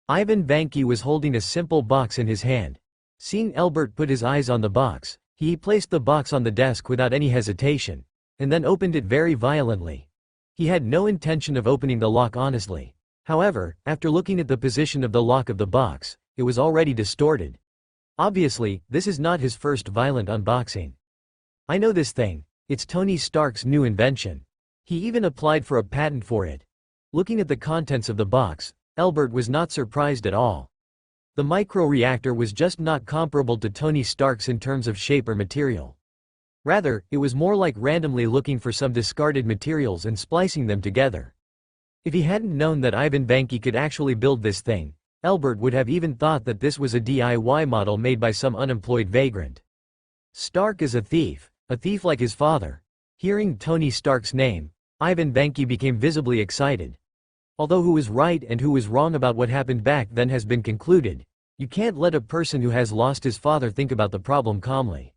Ivan Vanke was holding a simple box in his hand. Seeing Elbert put his eyes on the box, he placed the box on the desk without any hesitation, and then opened it very violently. He had no intention of opening the lock honestly. However, after looking at the position of the lock of the box, it was already distorted. Obviously, this is not his first violent unboxing. I know this thing. It's Tony Stark's new invention. He even applied for a patent for it. Looking at the contents of the box, Elbert was not surprised at all. The micro-reactor was just not comparable to Tony Stark's in terms of shape or material. Rather, it was more like randomly looking for some discarded materials and splicing them together. If he hadn't known that Ivan Vanke could actually build this thing, Elbert would have even thought that this was a DIY model made by some unemployed vagrant. Stark is a thief like his father. Hearing Tony Stark's name, Ivan Vanke became visibly excited. Although who was right and who was wrong about what happened back then has been concluded, you can't let a person who has lost his father think about the problem calmly.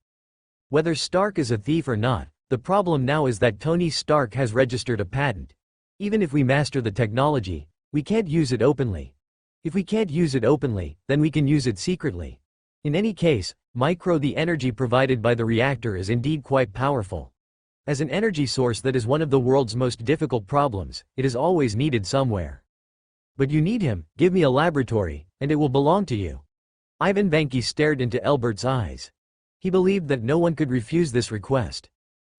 Whether Stark is a thief or not, the problem now is that Tony Stark has registered a patent. Even if we master the technology, we can't use it openly. If we can't use it openly, then we can use it secretly. In any case, the energy provided by the reactor is indeed quite powerful. As an energy source that is one of the world's most difficult problems, it is always needed somewhere. But you need him, give me a laboratory, and it will belong to you. Ivan Vanke stared into Elbert's eyes. He believed that no one could refuse this request.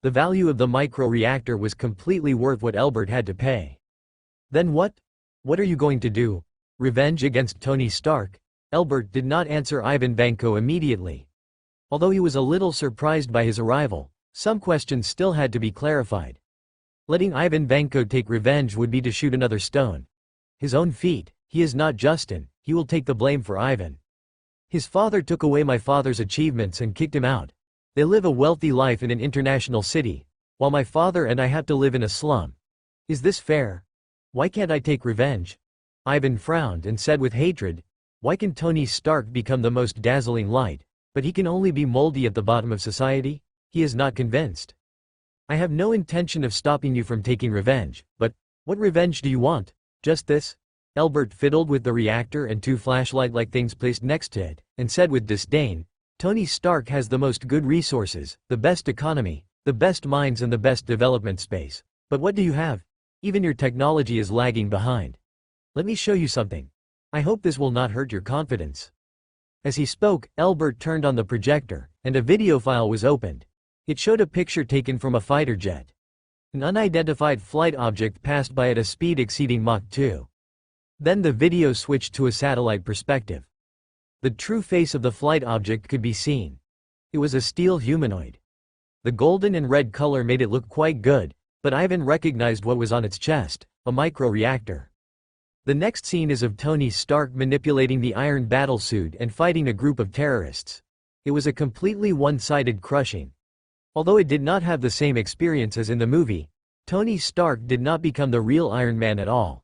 The value of the micro-reactor was completely worth what Elbert had to pay. Then what? What are you going to do? Revenge against Tony Stark? Elbert did not answer Ivan Vanke immediately. Although he was a little surprised by his arrival, some questions still had to be clarified. Letting Ivan Vanko take revenge would be to shoot another stone. His own feet. He is not Justin, he will take the blame for Ivan. His father took away my father's achievements and kicked him out. They live a wealthy life in an international city, while my father and I have to live in a slum. Is this fair? Why can't I take revenge? Ivan frowned and said with hatred, why can Tony Stark become the most dazzling light, but he can only be moldy at the bottom of society? He is not convinced. I have no intention of stopping you from taking revenge, but what revenge do you want? Just this? Elbert fiddled with the reactor and two flashlight-like things placed next to it, and said with disdain, Tony Stark has the most good resources, the best economy, the best minds and the best development space. But what do you have? Even your technology is lagging behind. Let me show you something. I hope this will not hurt your confidence. As he spoke, Elbert turned on the projector, and a video file was opened. It showed a picture taken from a fighter jet. An unidentified flight object passed by at a speed exceeding Mach 2. Then the video switched to a satellite perspective. The true face of the flight object could be seen. It was a steel humanoid. The golden and red color made it look quite good, but Ivan recognized what was on its chest, a micro-reactor. The next scene is of Tony Stark manipulating the iron battlesuit and fighting a group of terrorists. It was a completely one-sided crushing. Although it did not have the same experience as in the movie, Tony Stark did not become the real Iron Man at all.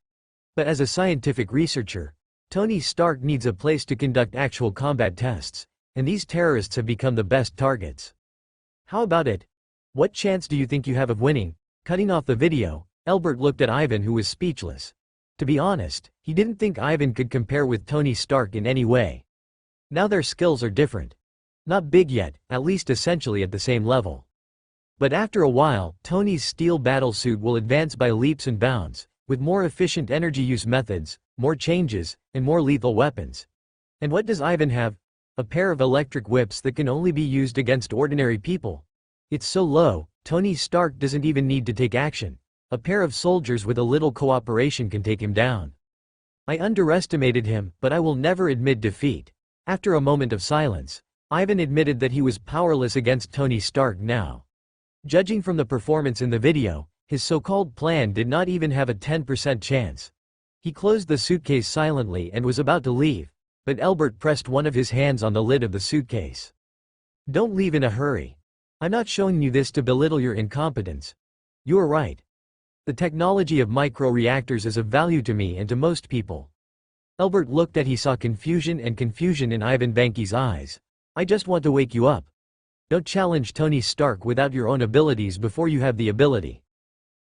But as a scientific researcher, Tony Stark needs a place to conduct actual combat tests, and these terrorists have become the best targets. How about it? What chance do you think you have of winning? Cutting off the video, Elbert looked at Ivan, who was speechless. To be honest, he didn't think Ivan could compare with Tony Stark in any way. Now their skills are different. Not big yet, at least essentially at the same level. But after a while, Tony's steel battlesuit will advance by leaps and bounds, with more efficient energy use methods, more changes, and more lethal weapons. And what does Ivan have? A pair of electric whips that can only be used against ordinary people. It's so low, Tony Stark doesn't even need to take action. A pair of soldiers with a little cooperation can take him down. I underestimated him, but I will never admit defeat. After a moment of silence, Ivan admitted that he was powerless against Tony Stark now. Judging from the performance in the video, his so-called plan did not even have a 10% chance. He closed the suitcase silently and was about to leave, but Elbert pressed one of his hands on the lid of the suitcase. Don't leave in a hurry. I'm not showing you this to belittle your incompetence. You are right. The technology of micro-reactors is of value to me and to most people. Elbert looked at he saw confusion in Ivan Vanky's eyes. I just want to wake you up. Don't challenge Tony Stark without your own abilities before you have the ability.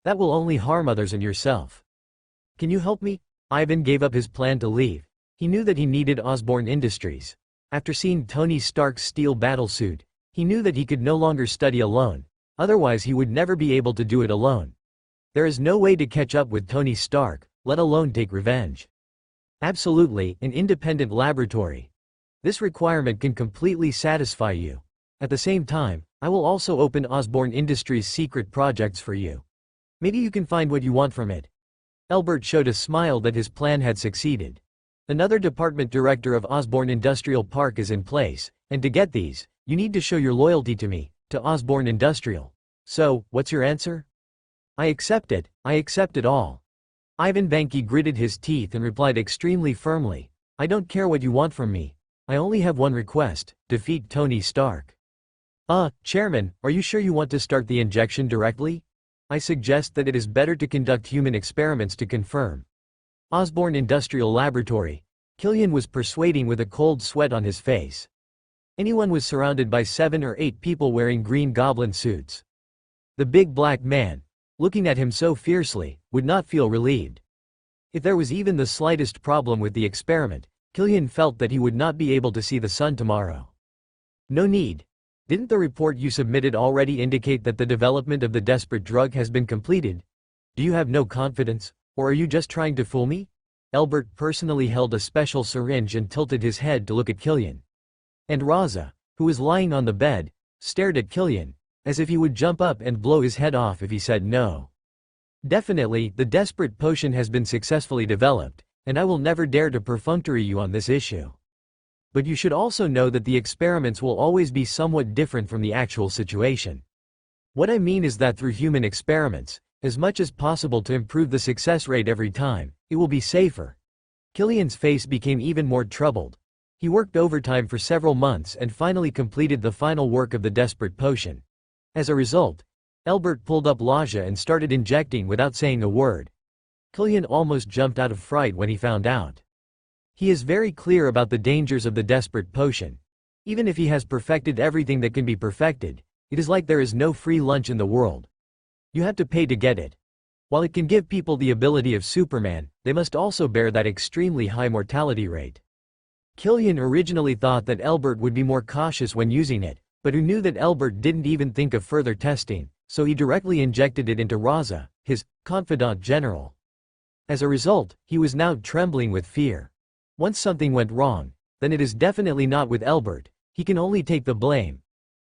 That will only harm others and yourself. Can you help me? Ivan gave up his plan to leave. He knew that he needed Osborne Industries. After seeing Tony Stark's steel battlesuit, he knew that he could no longer study alone, otherwise he would never be able to do it alone. There is no way to catch up with Tony Stark, let alone take revenge. Absolutely, an independent laboratory. This requirement can completely satisfy you. At the same time, I will also open Osborne Industries' secret projects for you. Maybe you can find what you want from it. Elbert showed a smile that his plan had succeeded. Another department director of Osborne Industrial Park is in place, and to get these, you need to show your loyalty to me, to Osborne Industrial. So, what's your answer? I accept it all. Ivan Vanky gritted his teeth and replied extremely firmly, I don't care what you want from me. I only have one request, defeat Tony Stark. Chairman, are you sure you want to start the injection directly? I suggest that it is better to conduct human experiments to confirm. Osborne Industrial Laboratory. Killian was persuading with a cold sweat on his face. Anyone was surrounded by 7 or 8 people wearing Green Goblin suits. The big black man, looking at him so fiercely, would not feel relieved. If there was even the slightest problem with the experiment, Killian felt that he would not be able to see the sun tomorrow. No need. Didn't the report you submitted already indicate that the development of the desperate drug has been completed? Do you have no confidence, or are you just trying to fool me? Elbert personally held a special syringe and tilted his head to look at Killian. And Raza, who was lying on the bed, stared at Killian, as if he would jump up and blow his head off if he said no. Definitely, the desperate potion has been successfully developed, and I will never dare to perfunctory you on this issue. But you should also know that the experiments will always be somewhat different from the actual situation. What I mean is that through human experiments, as much as possible to improve the success rate every time. It will be safer. Killian's face became even more troubled. He worked overtime for several months and finally completed the final work of the desperate potion. As a result, Elbert pulled up Laja and started injecting without saying a word. Killian almost jumped out of fright when he found out. He is very clear about the dangers of the desperate potion. Even if he has perfected everything that can be perfected, it is like there is no free lunch in the world. You have to pay to get it. While it can give people the ability of Superman, they must also bear that extremely high mortality rate. Killian originally thought that Elbert would be more cautious when using it, but who knew that Elbert didn't even think of further testing, so he directly injected it into Raza, his confidant general. As a result, he was now trembling with fear. Once something went wrong, then it is definitely not with Elbert. He can only take the blame.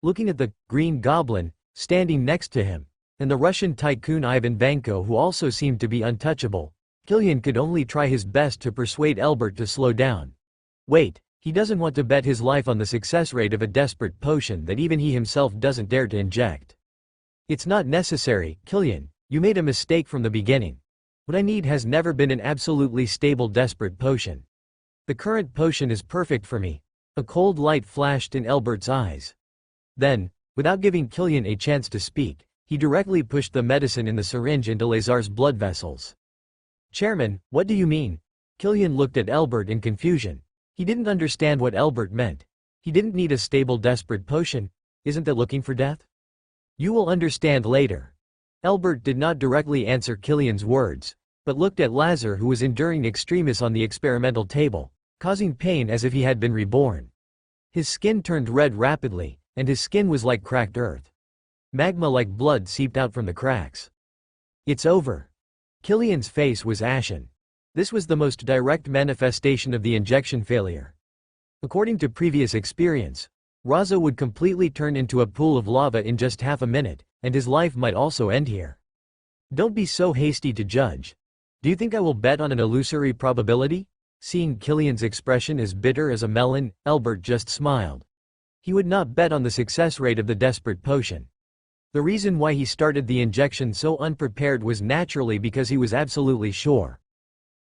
Looking at the Green Goblin standing next to him, and the Russian tycoon Ivan Vanko, who also seemed to be untouchable, Killian could only try his best to persuade Elbert to slow down. Wait, he doesn't want to bet his life on the success rate of a desperate potion that even he himself doesn't dare to inject. It's not necessary, Killian. You made a mistake from the beginning. What I need has never been an absolutely stable desperate potion. The current potion is perfect for me. A cold light flashed in Elbert's eyes. Then, without giving Killian a chance to speak, he directly pushed the medicine in the syringe into Lazar's blood vessels. Chairman, what do you mean? Killian looked at Elbert in confusion. He didn't understand what Elbert meant. He didn't need a stable desperate potion. Isn't that looking for death? You will understand later. Elbert did not directly answer Killian's words, but looked at Lazar, who was enduring extremis on the experimental table, causing pain as if he had been reborn. His skin turned red rapidly, and his skin was like cracked earth. Magma like blood seeped out from the cracks. It's over. Killian's face was ashen. This was the most direct manifestation of the injection failure. According to previous experience, Raza would completely turn into a pool of lava in just half a minute, and his life might also end here. Don't be so hasty to judge. Do you think I will bet on an illusory probability? Seeing Killian's expression as bitter as a melon, Elbert just smiled. He would not bet on the success rate of the desperate potion. The reason why he started the injection so unprepared was naturally because he was absolutely sure.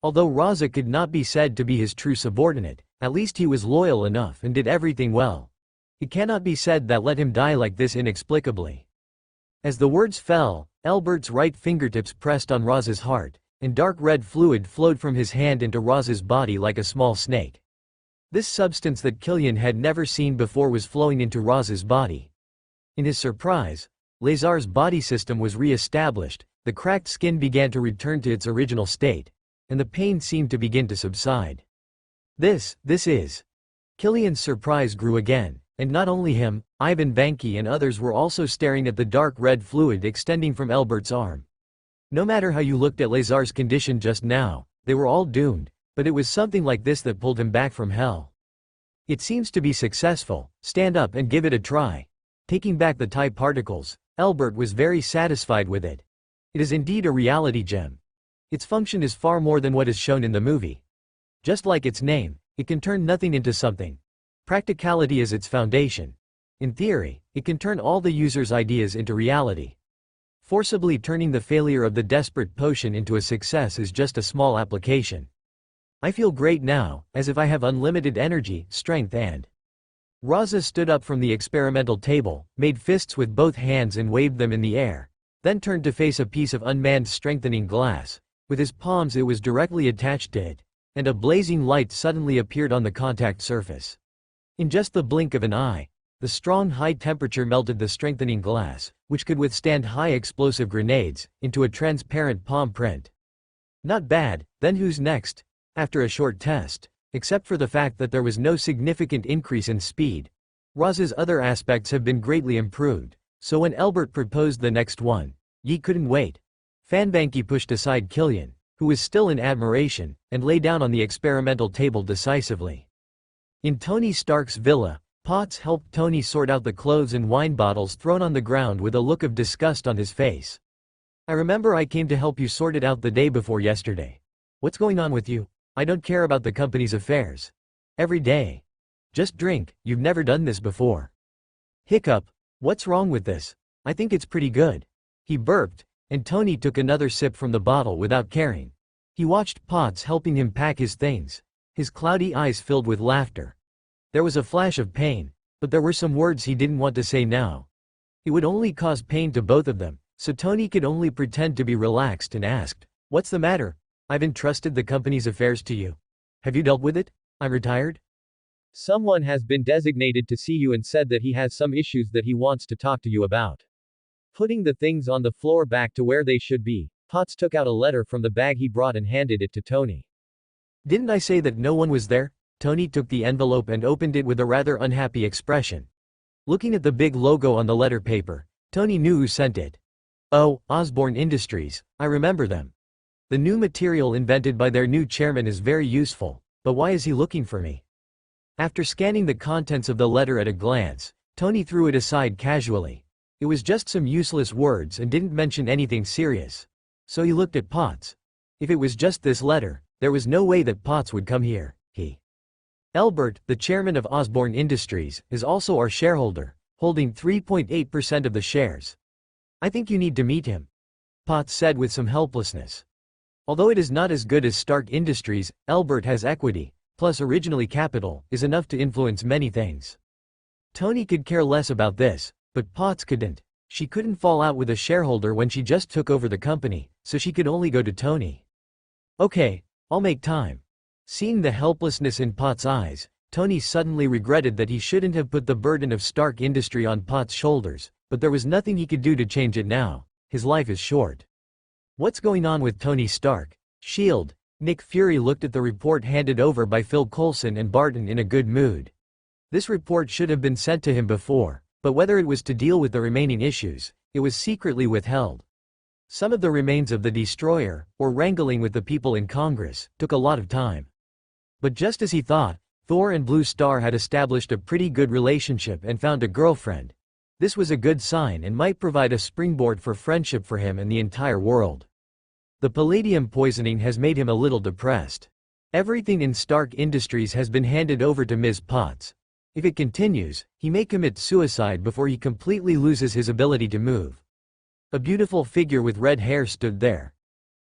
Although Raza could not be said to be his true subordinate, at least he was loyal enough and did everything well. It cannot be said that let him die like this inexplicably. As the words fell, Elbert's right fingertips pressed on Raza's heart, and dark red fluid flowed from his hand into Raza's body like a small snake. This substance that Killian had never seen before was flowing into Raza's body. In his surprise, Lazar's body system was re-established, the cracked skin began to return to its original state, and the pain seemed to begin to subside. This is. Killian's surprise grew again, and not only him, Ivan Vanki and others were also staring at the dark red fluid extending from Elbert's arm. No matter how you looked at Lazar's condition just now, they were all doomed, but it was something like this that pulled him back from hell. It seems to be successful. Stand up and give it a try. Taking back the TIE particles, Elbert was very satisfied with it. It is indeed a reality gem. Its function is far more than what is shown in the movie. Just like its name, it can turn nothing into something. Practicality is its foundation. In theory, it can turn all the user's ideas into reality. Forcibly turning the failure of the desperate potion into a success is just a small application. I feel great now, as if I have unlimited energy, strength and... Raza stood up from the experimental table, made fists with both hands and waved them in the air, then turned to face a piece of unmanned strengthening glass. With his palms it was directly attached to it, and a blazing light suddenly appeared on the contact surface. In just the blink of an eye, the strong high temperature melted the strengthening glass, which could withstand high explosive grenades, into a transparent palm print. Not bad. Then who's next? After a short test, except for the fact that there was no significant increase in speed, Raza's other aspects have been greatly improved, so when Elbert proposed the next one, Yi couldn't wait. Fanbanki pushed aside Killian, who was still in admiration, and lay down on the experimental table decisively. In Tony Stark's villa, Potts helped Tony sort out the clothes and wine bottles thrown on the ground with a look of disgust on his face. I remember I came to help you sort it out the day before yesterday. What's going on with you? I don't care about the company's affairs. Every day. Just drink, you've never done this before. Hiccup. What's wrong with this? I think it's pretty good. He burped, and Tony took another sip from the bottle without caring. He watched Potts helping him pack his things. His cloudy eyes filled with laughter. There was a flash of pain, but there were some words he didn't want to say now. It would only cause pain to both of them, so Tony could only pretend to be relaxed and asked, "What's the matter? I've entrusted the company's affairs to you. Have you dealt with it? I'm retired." "Someone has been designated to see you and said that he has some issues that he wants to talk to you about." Putting the things on the floor back to where they should be, Potts took out a letter from the bag he brought and handed it to Tony. "Didn't I say that no one was there?" Tony took the envelope and opened it with a rather unhappy expression. Looking at the big logo on the letter paper, Tony knew who sent it. "Oh, Osborne Industries, I remember them. The new material invented by their new chairman is very useful, but why is he looking for me?" After scanning the contents of the letter at a glance, Tony threw it aside casually. It was just some useless words and didn't mention anything serious. So he looked at Potts. If it was just this letter, there was no way that Potts would come here. Elbert, the chairman of Osborne Industries, is also our shareholder, holding 3.8% of the shares. "I think you need to meet him," Potts said with some helplessness. Although it is not as good as Stark Industries, Elbert has equity, plus originally capital, is enough to influence many things. Tony could care less about this, but Potts couldn't. She couldn't fall out with a shareholder when she just took over the company, so she could only go to Tony. "Okay, I'll make time." Seeing the helplessness in Potts' eyes, Tony suddenly regretted that he shouldn't have put the burden of Stark Industry on Potts' shoulders, but there was nothing he could do to change it now. His life is short. What's going on with Tony Stark? S.H.I.E.L.D. Nick Fury looked at the report handed over by Phil Coulson and Barton in a good mood. This report should have been sent to him before, but whether it was to deal with the remaining issues, it was secretly withheld. Some of the remains of the Destroyer, or wrangling with the people in Congress, took a lot of time. But just as he thought, Thor and Blue Star had established a pretty good relationship and found a girlfriend. This was a good sign and might provide a springboard for friendship for him and the entire world. The palladium poisoning has made him a little depressed. Everything in Stark Industries has been handed over to Ms. Potts. If it continues, he may commit suicide before he completely loses his ability to move. A beautiful figure with red hair stood there,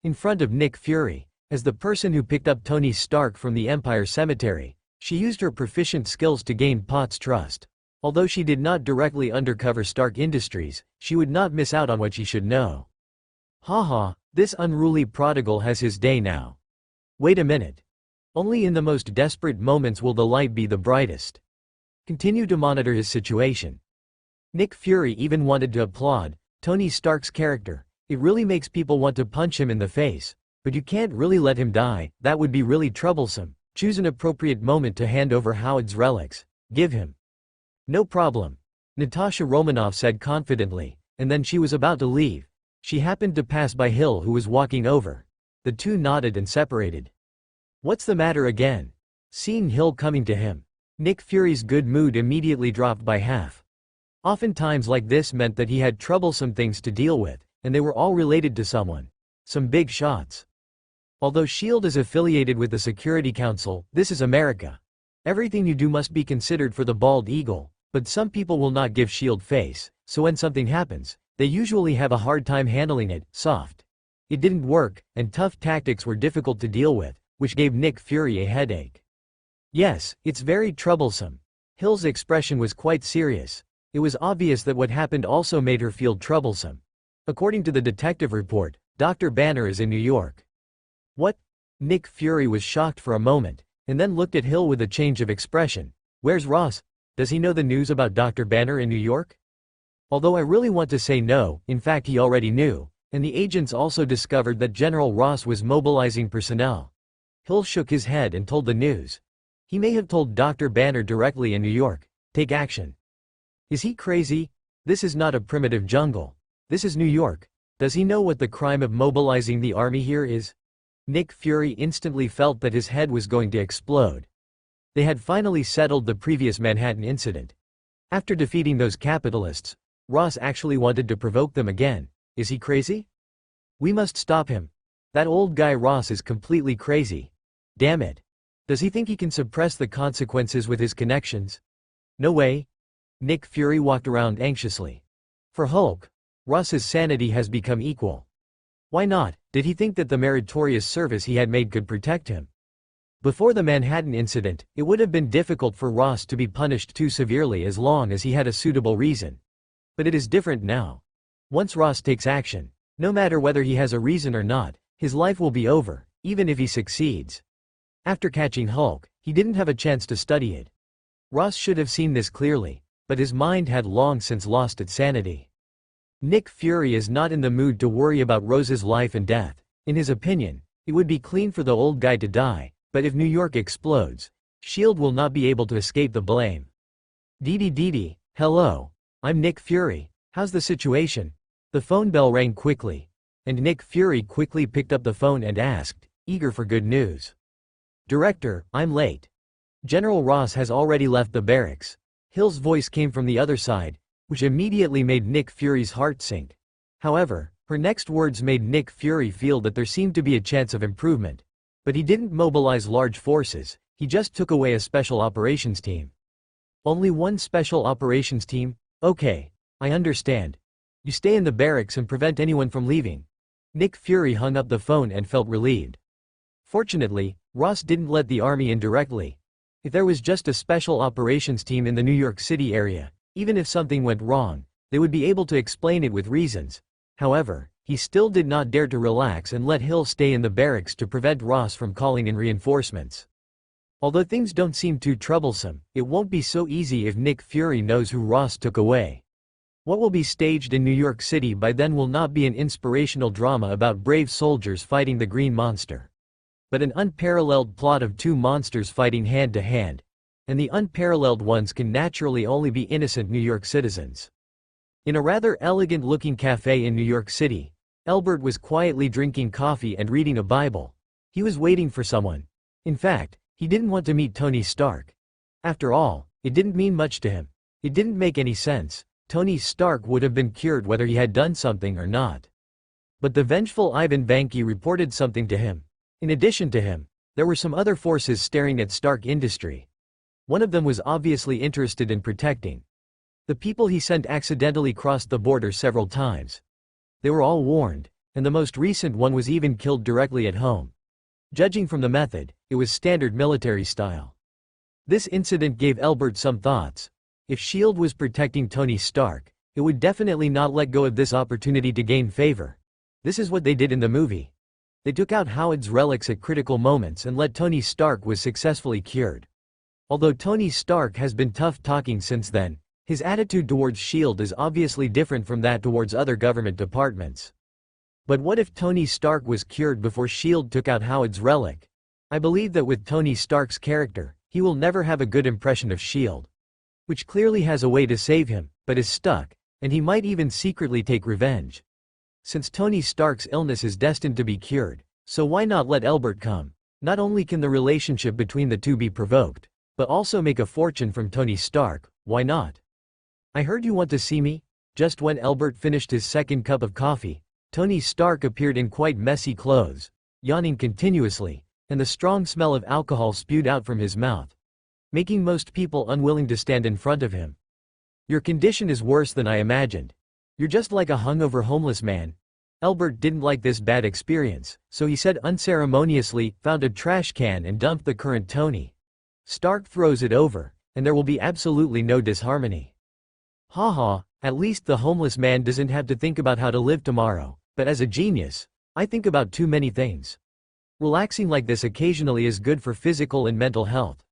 in front of Nick Fury. As the person who picked up Tony Stark from the Empire Cemetery, she used her proficient skills to gain Potts' trust. Although she did not directly undercover Stark Industries, she would not miss out on what she should know. Haha, this unruly prodigal has his day now. Wait a minute. Only in the most desperate moments will the light be the brightest. Continue to monitor his situation. Nick Fury even wanted to applaud Tony Stark's character. It really makes people want to punch him in the face. But you can't really let him die, that would be really troublesome. Choose an appropriate moment to hand over Howard's relics. Give him. No problem, Natasha Romanoff said confidently, and then she was about to leave. She happened to pass by Hill, who was walking over. The two nodded and separated. What's the matter again? Seeing Hill coming to him, Nick Fury's good mood immediately dropped by half. Oftentimes like this meant that he had troublesome things to deal with, and they were all related to someone. Some big shots. Although S.H.I.E.L.D. is affiliated with the Security Council, this is America. Everything you do must be considered for the bald eagle, but some people will not give S.H.I.E.L.D. face, so when something happens, they usually have a hard time handling it, soft. It didn't work, and tough tactics were difficult to deal with, which gave Nick Fury a headache. Yes, it's very troublesome. Hill's expression was quite serious. It was obvious that what happened also made her feel troublesome. According to the detective report, Dr. Banner is in New York. What? Nick Fury was shocked for a moment, and then looked at Hill with a change of expression. Where's Ross? Does he know the news about Dr. Banner in New York? Although I really want to say no, in fact he already knew, and the agents also discovered that General Ross was mobilizing personnel. Hill shook his head and told the news. He may have told Dr. Banner directly in New York. Take action. Is he crazy? This is not a primitive jungle. This is New York. Does he know what the crime of mobilizing the army here is? Nick Fury instantly felt that his head was going to explode. They had finally settled the previous Manhattan incident. After defeating those capitalists, Ross actually wanted to provoke them again. Is he crazy? We must stop him. That old guy Ross is completely crazy. Damn it. Does he think he can suppress the consequences with his connections? No way. Nick Fury walked around anxiously. For Hulk, Ross's sanity has become equal. Why not? Did he think that the meritorious service he had made could protect him? Before the Manhattan incident, it would have been difficult for Ross to be punished too severely as long as he had a suitable reason. But it is different now. Once Ross takes action, no matter whether he has a reason or not, his life will be over, even if he succeeds. After catching Hulk, he didn't have a chance to study it. Ross should have seen this clearly, but his mind had long since lost its sanity. Nick Fury is not in the mood to worry about Rose's life and death. In his opinion, it would be clean for the old guy to die, but if New York explodes, S.H.I.E.L.D will not be able to escape the blame. Dee, hello. I'm Nick Fury. How's the situation? The phone bell rang quickly, and Nick Fury quickly picked up the phone and asked, eager for good news. Director, I'm late. General Ross has already left the barracks. Hill's voice came from the other side, which immediately made Nick Fury's heart sink. However, her next words made Nick Fury feel that there seemed to be a chance of improvement. But he didn't mobilize large forces, he just took away a special operations team. Only one special operations team? Okay. I understand. You stay in the barracks and prevent anyone from leaving. Nick Fury hung up the phone and felt relieved. Fortunately, Ross didn't let the army in directly. If there was just a special operations team in the New York City area, even if something went wrong, they would be able to explain it with reasons. However, he still did not dare to relax and let Hill stay in the barracks to prevent Ross from calling in reinforcements. Although things don't seem too troublesome, it won't be so easy if Nick Fury knows who Ross took away. What will be staged in New York City by then will not be an inspirational drama about brave soldiers fighting the Green Monster, but an unparalleled plot of two monsters fighting hand to hand, and the unparalleled ones can naturally only be innocent New York citizens. In a rather elegant-looking cafe in New York City, Elbert was quietly drinking coffee and reading a Bible. He was waiting for someone. In fact, he didn't want to meet Tony Stark. After all, it didn't mean much to him. It didn't make any sense. Tony Stark would have been cured whether he had done something or not. But the vengeful Ivan Vanki reported something to him. In addition to him, there were some other forces staring at Stark Industry. One of them was obviously interested in protecting. The people he sent accidentally crossed the border several times. They were all warned, and the most recent one was even killed directly at home. Judging from the method, it was standard military style. This incident gave Elbert some thoughts. If S.H.I.E.L.D was protecting Tony Stark, it would definitely not let go of this opportunity to gain favor. This is what they did in the movie. They took out Howard's relics at critical moments and let Tony Stark was successfully cured. Although Tony Stark has been tough talking since then, his attitude towards S.H.I.E.L.D is obviously different from that towards other government departments. But what if Tony Stark was cured before S.H.I.E.L.D took out Howard's relic? I believe that with Tony Stark's character, he will never have a good impression of S.H.I.E.L.D, which clearly has a way to save him, but is stuck, and he might even secretly take revenge. Since Tony Stark's illness is destined to be cured, so why not let Elbert come? Not only can the relationship between the two be provoked, but also make a fortune from Tony Stark, why not? I heard you want to see me? Just when Elbert finished his second cup of coffee, Tony Stark appeared in quite messy clothes, yawning continuously, and the strong smell of alcohol spewed out from his mouth, making most people unwilling to stand in front of him. Your condition is worse than I imagined. You're just like a hungover homeless man. Elbert didn't like this bad experience, so he said unceremoniously, found a trash can and dumped the current Tony Stark throws it over, and there will be absolutely no disharmony. Haha, at least the homeless man doesn't have to think about how to live tomorrow, but as a genius, I think about too many things. Relaxing like this occasionally is good for physical and mental health.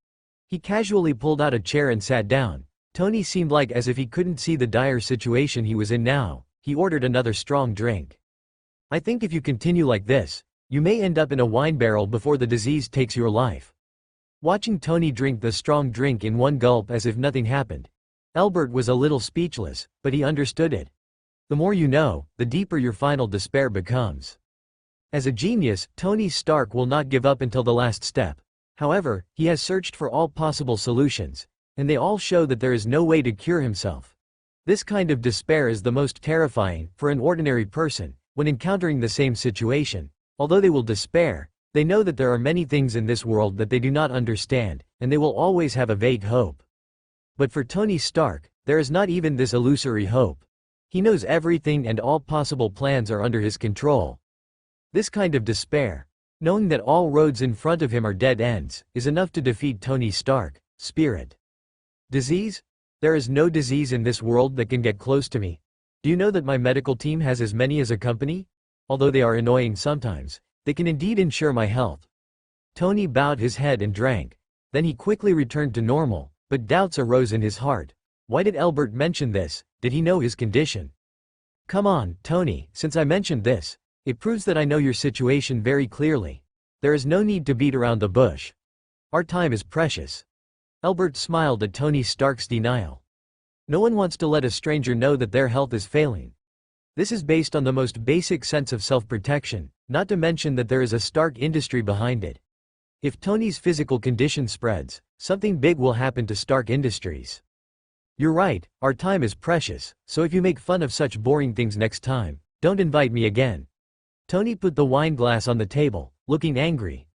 He casually pulled out a chair and sat down. Tony seemed like as if he couldn't see the dire situation he was in now. He ordered another strong drink. I think if you continue like this, you may end up in a wine barrel before the disease takes your life. Watching Tony drink the strong drink in one gulp as if nothing happened, Elbert was a little speechless, but he understood it. The more you know, the deeper your final despair becomes. As a genius, Tony Stark will not give up until the last step. However, he has searched for all possible solutions, and they all show that there is no way to cure himself. This kind of despair is the most terrifying for an ordinary person when encountering the same situation. Although they will despair, they know that there are many things in this world that they do not understand, and they will always have a vague hope. But for Tony Stark, there is not even this illusory hope. He knows everything and all possible plans are under his control. This kind of despair, knowing that all roads in front of him are dead ends, is enough to defeat Tony Stark. Spirit. Disease? There is no disease in this world that can get close to me. Do you know that my medical team has as many as a company? Although they are annoying sometimes, they can indeed ensure my health. Tony bowed his head and drank. Then he quickly returned to normal, but doubts arose in his heart. Why did Elbert mention this? Did he know his condition? Come on, Tony, since I mentioned this, it proves that I know your situation very clearly. There is no need to beat around the bush. Our time is precious. Elbert smiled at Tony Stark's denial. No one wants to let a stranger know that their health is failing. This is based on the most basic sense of self-protection, not to mention that there is a Stark industry behind it. If Tony's physical condition spreads, something big will happen to Stark Industries. You're right, our time is precious, so if you make fun of such boring things next time, don't invite me again. Tony put the wine glass on the table, looking angry.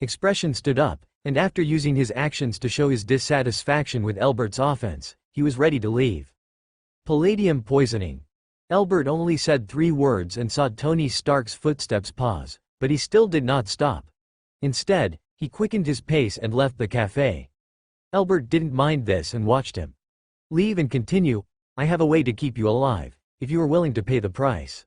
Expression stood up, and after using his actions to show his dissatisfaction with Elbert's offense, he was ready to leave. Palladium poisoning. Elbert only said 3 words and saw Tony Stark's footsteps pause, but he still did not stop. Instead, he quickened his pace and left the cafe. Elbert didn't mind this and watched him. Leave and continue. I have a way to keep you alive, if you are willing to pay the price.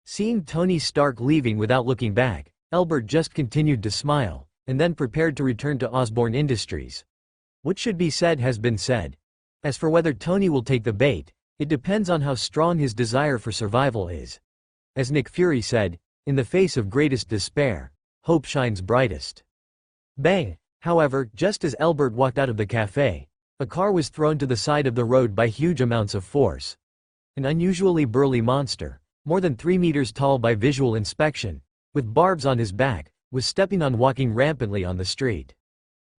Seeing Tony Stark leaving without looking back, Elbert just continued to smile, and then prepared to return to Osborne Industries. What should be said has been said. As for whether Tony will take the bait, it depends on how strong his desire for survival is. As Nick Fury said, in the face of greatest despair, hope shines brightest. Bang! However, just as Elbert walked out of the cafe, a car was thrown to the side of the road by huge amounts of force. An unusually burly monster, more than 3 meters tall by visual inspection, with barbs on his back, was stepping on walking rampantly on the street.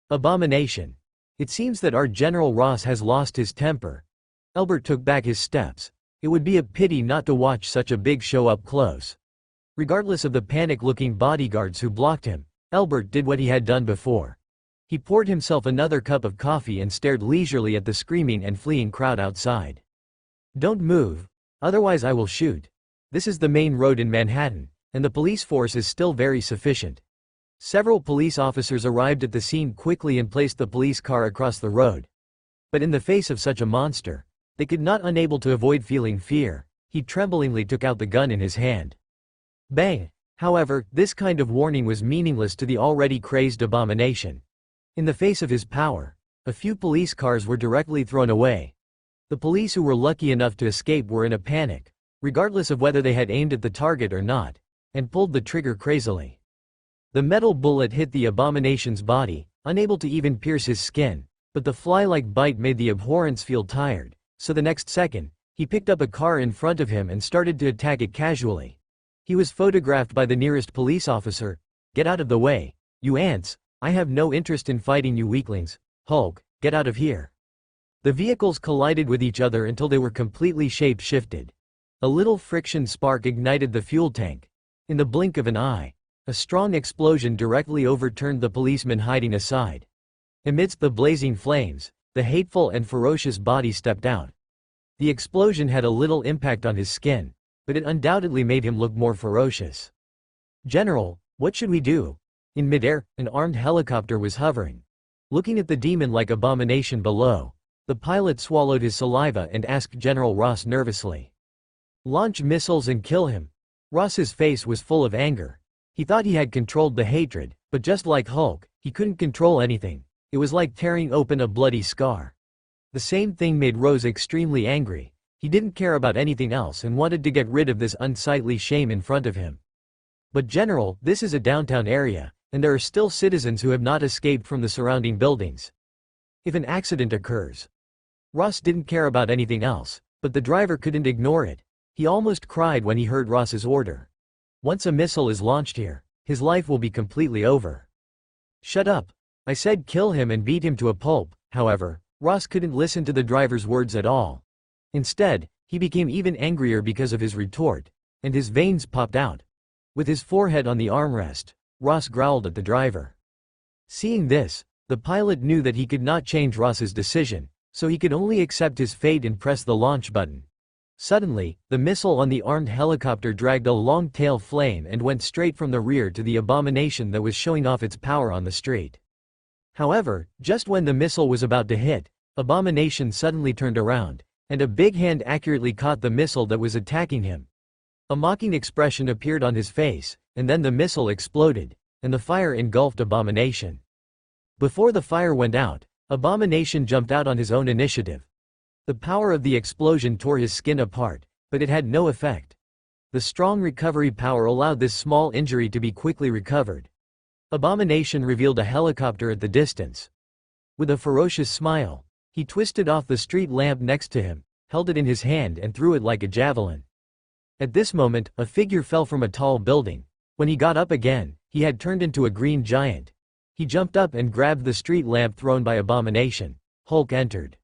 Abomination. It seems that our General Ross has lost his temper. Elbert took back his steps. It would be a pity not to watch such a big show up close. Regardless of the panic-looking bodyguards who blocked him, Elbert did what he had done before. He poured himself another cup of coffee and stared leisurely at the screaming and fleeing crowd outside. Don't move, otherwise I will shoot. This is the main road in Manhattan, and the police force is still very sufficient. Several police officers arrived at the scene quickly and placed the police car across the road. But in the face of such a monster, they could not unable to avoid feeling fear. He tremblingly took out the gun in his hand. Bang! However, this kind of warning was meaningless to the already crazed Abomination. In the face of his power, a few police cars were directly thrown away. The police who were lucky enough to escape were in a panic, regardless of whether they had aimed at the target or not, and pulled the trigger crazily. The metal bullet hit the Abomination's body, unable to even pierce his skin, but the fly-like bite made the abhorrence feel tired, so the next second, he picked up a car in front of him and started to attack it casually. He was photographed by the nearest police officer. Get out of the way, you ants, I have no interest in fighting you weaklings. Hulk, get out of here. The vehicles collided with each other until they were completely shape-shifted. A little friction spark ignited the fuel tank. In the blink of an eye, a strong explosion directly overturned the policeman hiding aside. Amidst the blazing flames, the hateful and ferocious body stepped out. The explosion had a little impact on his skin, but it undoubtedly made him look more ferocious. General, what should we do? In midair, an armed helicopter was hovering. Looking at the demon-like Abomination below, the pilot swallowed his saliva and asked General Ross nervously. Launch missiles and kill him. Ross's face was full of anger. He thought he had controlled the hatred, but just like Hulk, he couldn't control anything. It was like tearing open a bloody scar. The same thing made Rose extremely angry. He didn't care about anything else and wanted to get rid of this unsightly shame in front of him. But General, this is a downtown area, and there are still citizens who have not escaped from the surrounding buildings. If an accident occurs. Ross didn't care about anything else, but the driver couldn't ignore it. He almost cried when he heard Ross's order. Once a missile is launched here, his life will be completely over. Shut up. I said kill him and beat him to a pulp. However, Ross couldn't listen to the driver's words at all. Instead, he became even angrier because of his retort, and his veins popped out. With his forehead on the armrest, Ross growled at the driver. Seeing this, the pilot knew that he could not change Ross's decision, so he could only accept his fate and press the launch button. Suddenly, the missile on the armed helicopter dragged a long tail flame and went straight from the rear to the abomination that was showing off its power on the street. However, just when the missile was about to hit, Abomination suddenly turned around, and a big hand accurately caught the missile that was attacking him. A mocking expression appeared on his face, and then the missile exploded, and the fire engulfed Abomination. Before the fire went out, Abomination jumped out on his own initiative. The power of the explosion tore his skin apart, but it had no effect. The strong recovery power allowed this small injury to be quickly recovered. Abomination revealed a helicopter at the distance. With a ferocious smile, he twisted off the street lamp next to him, held it in his hand and threw it like a javelin. At this moment, a figure fell from a tall building. When he got up again, he had turned into a green giant. He jumped up and grabbed the street lamp thrown by Abomination. Hulk entered.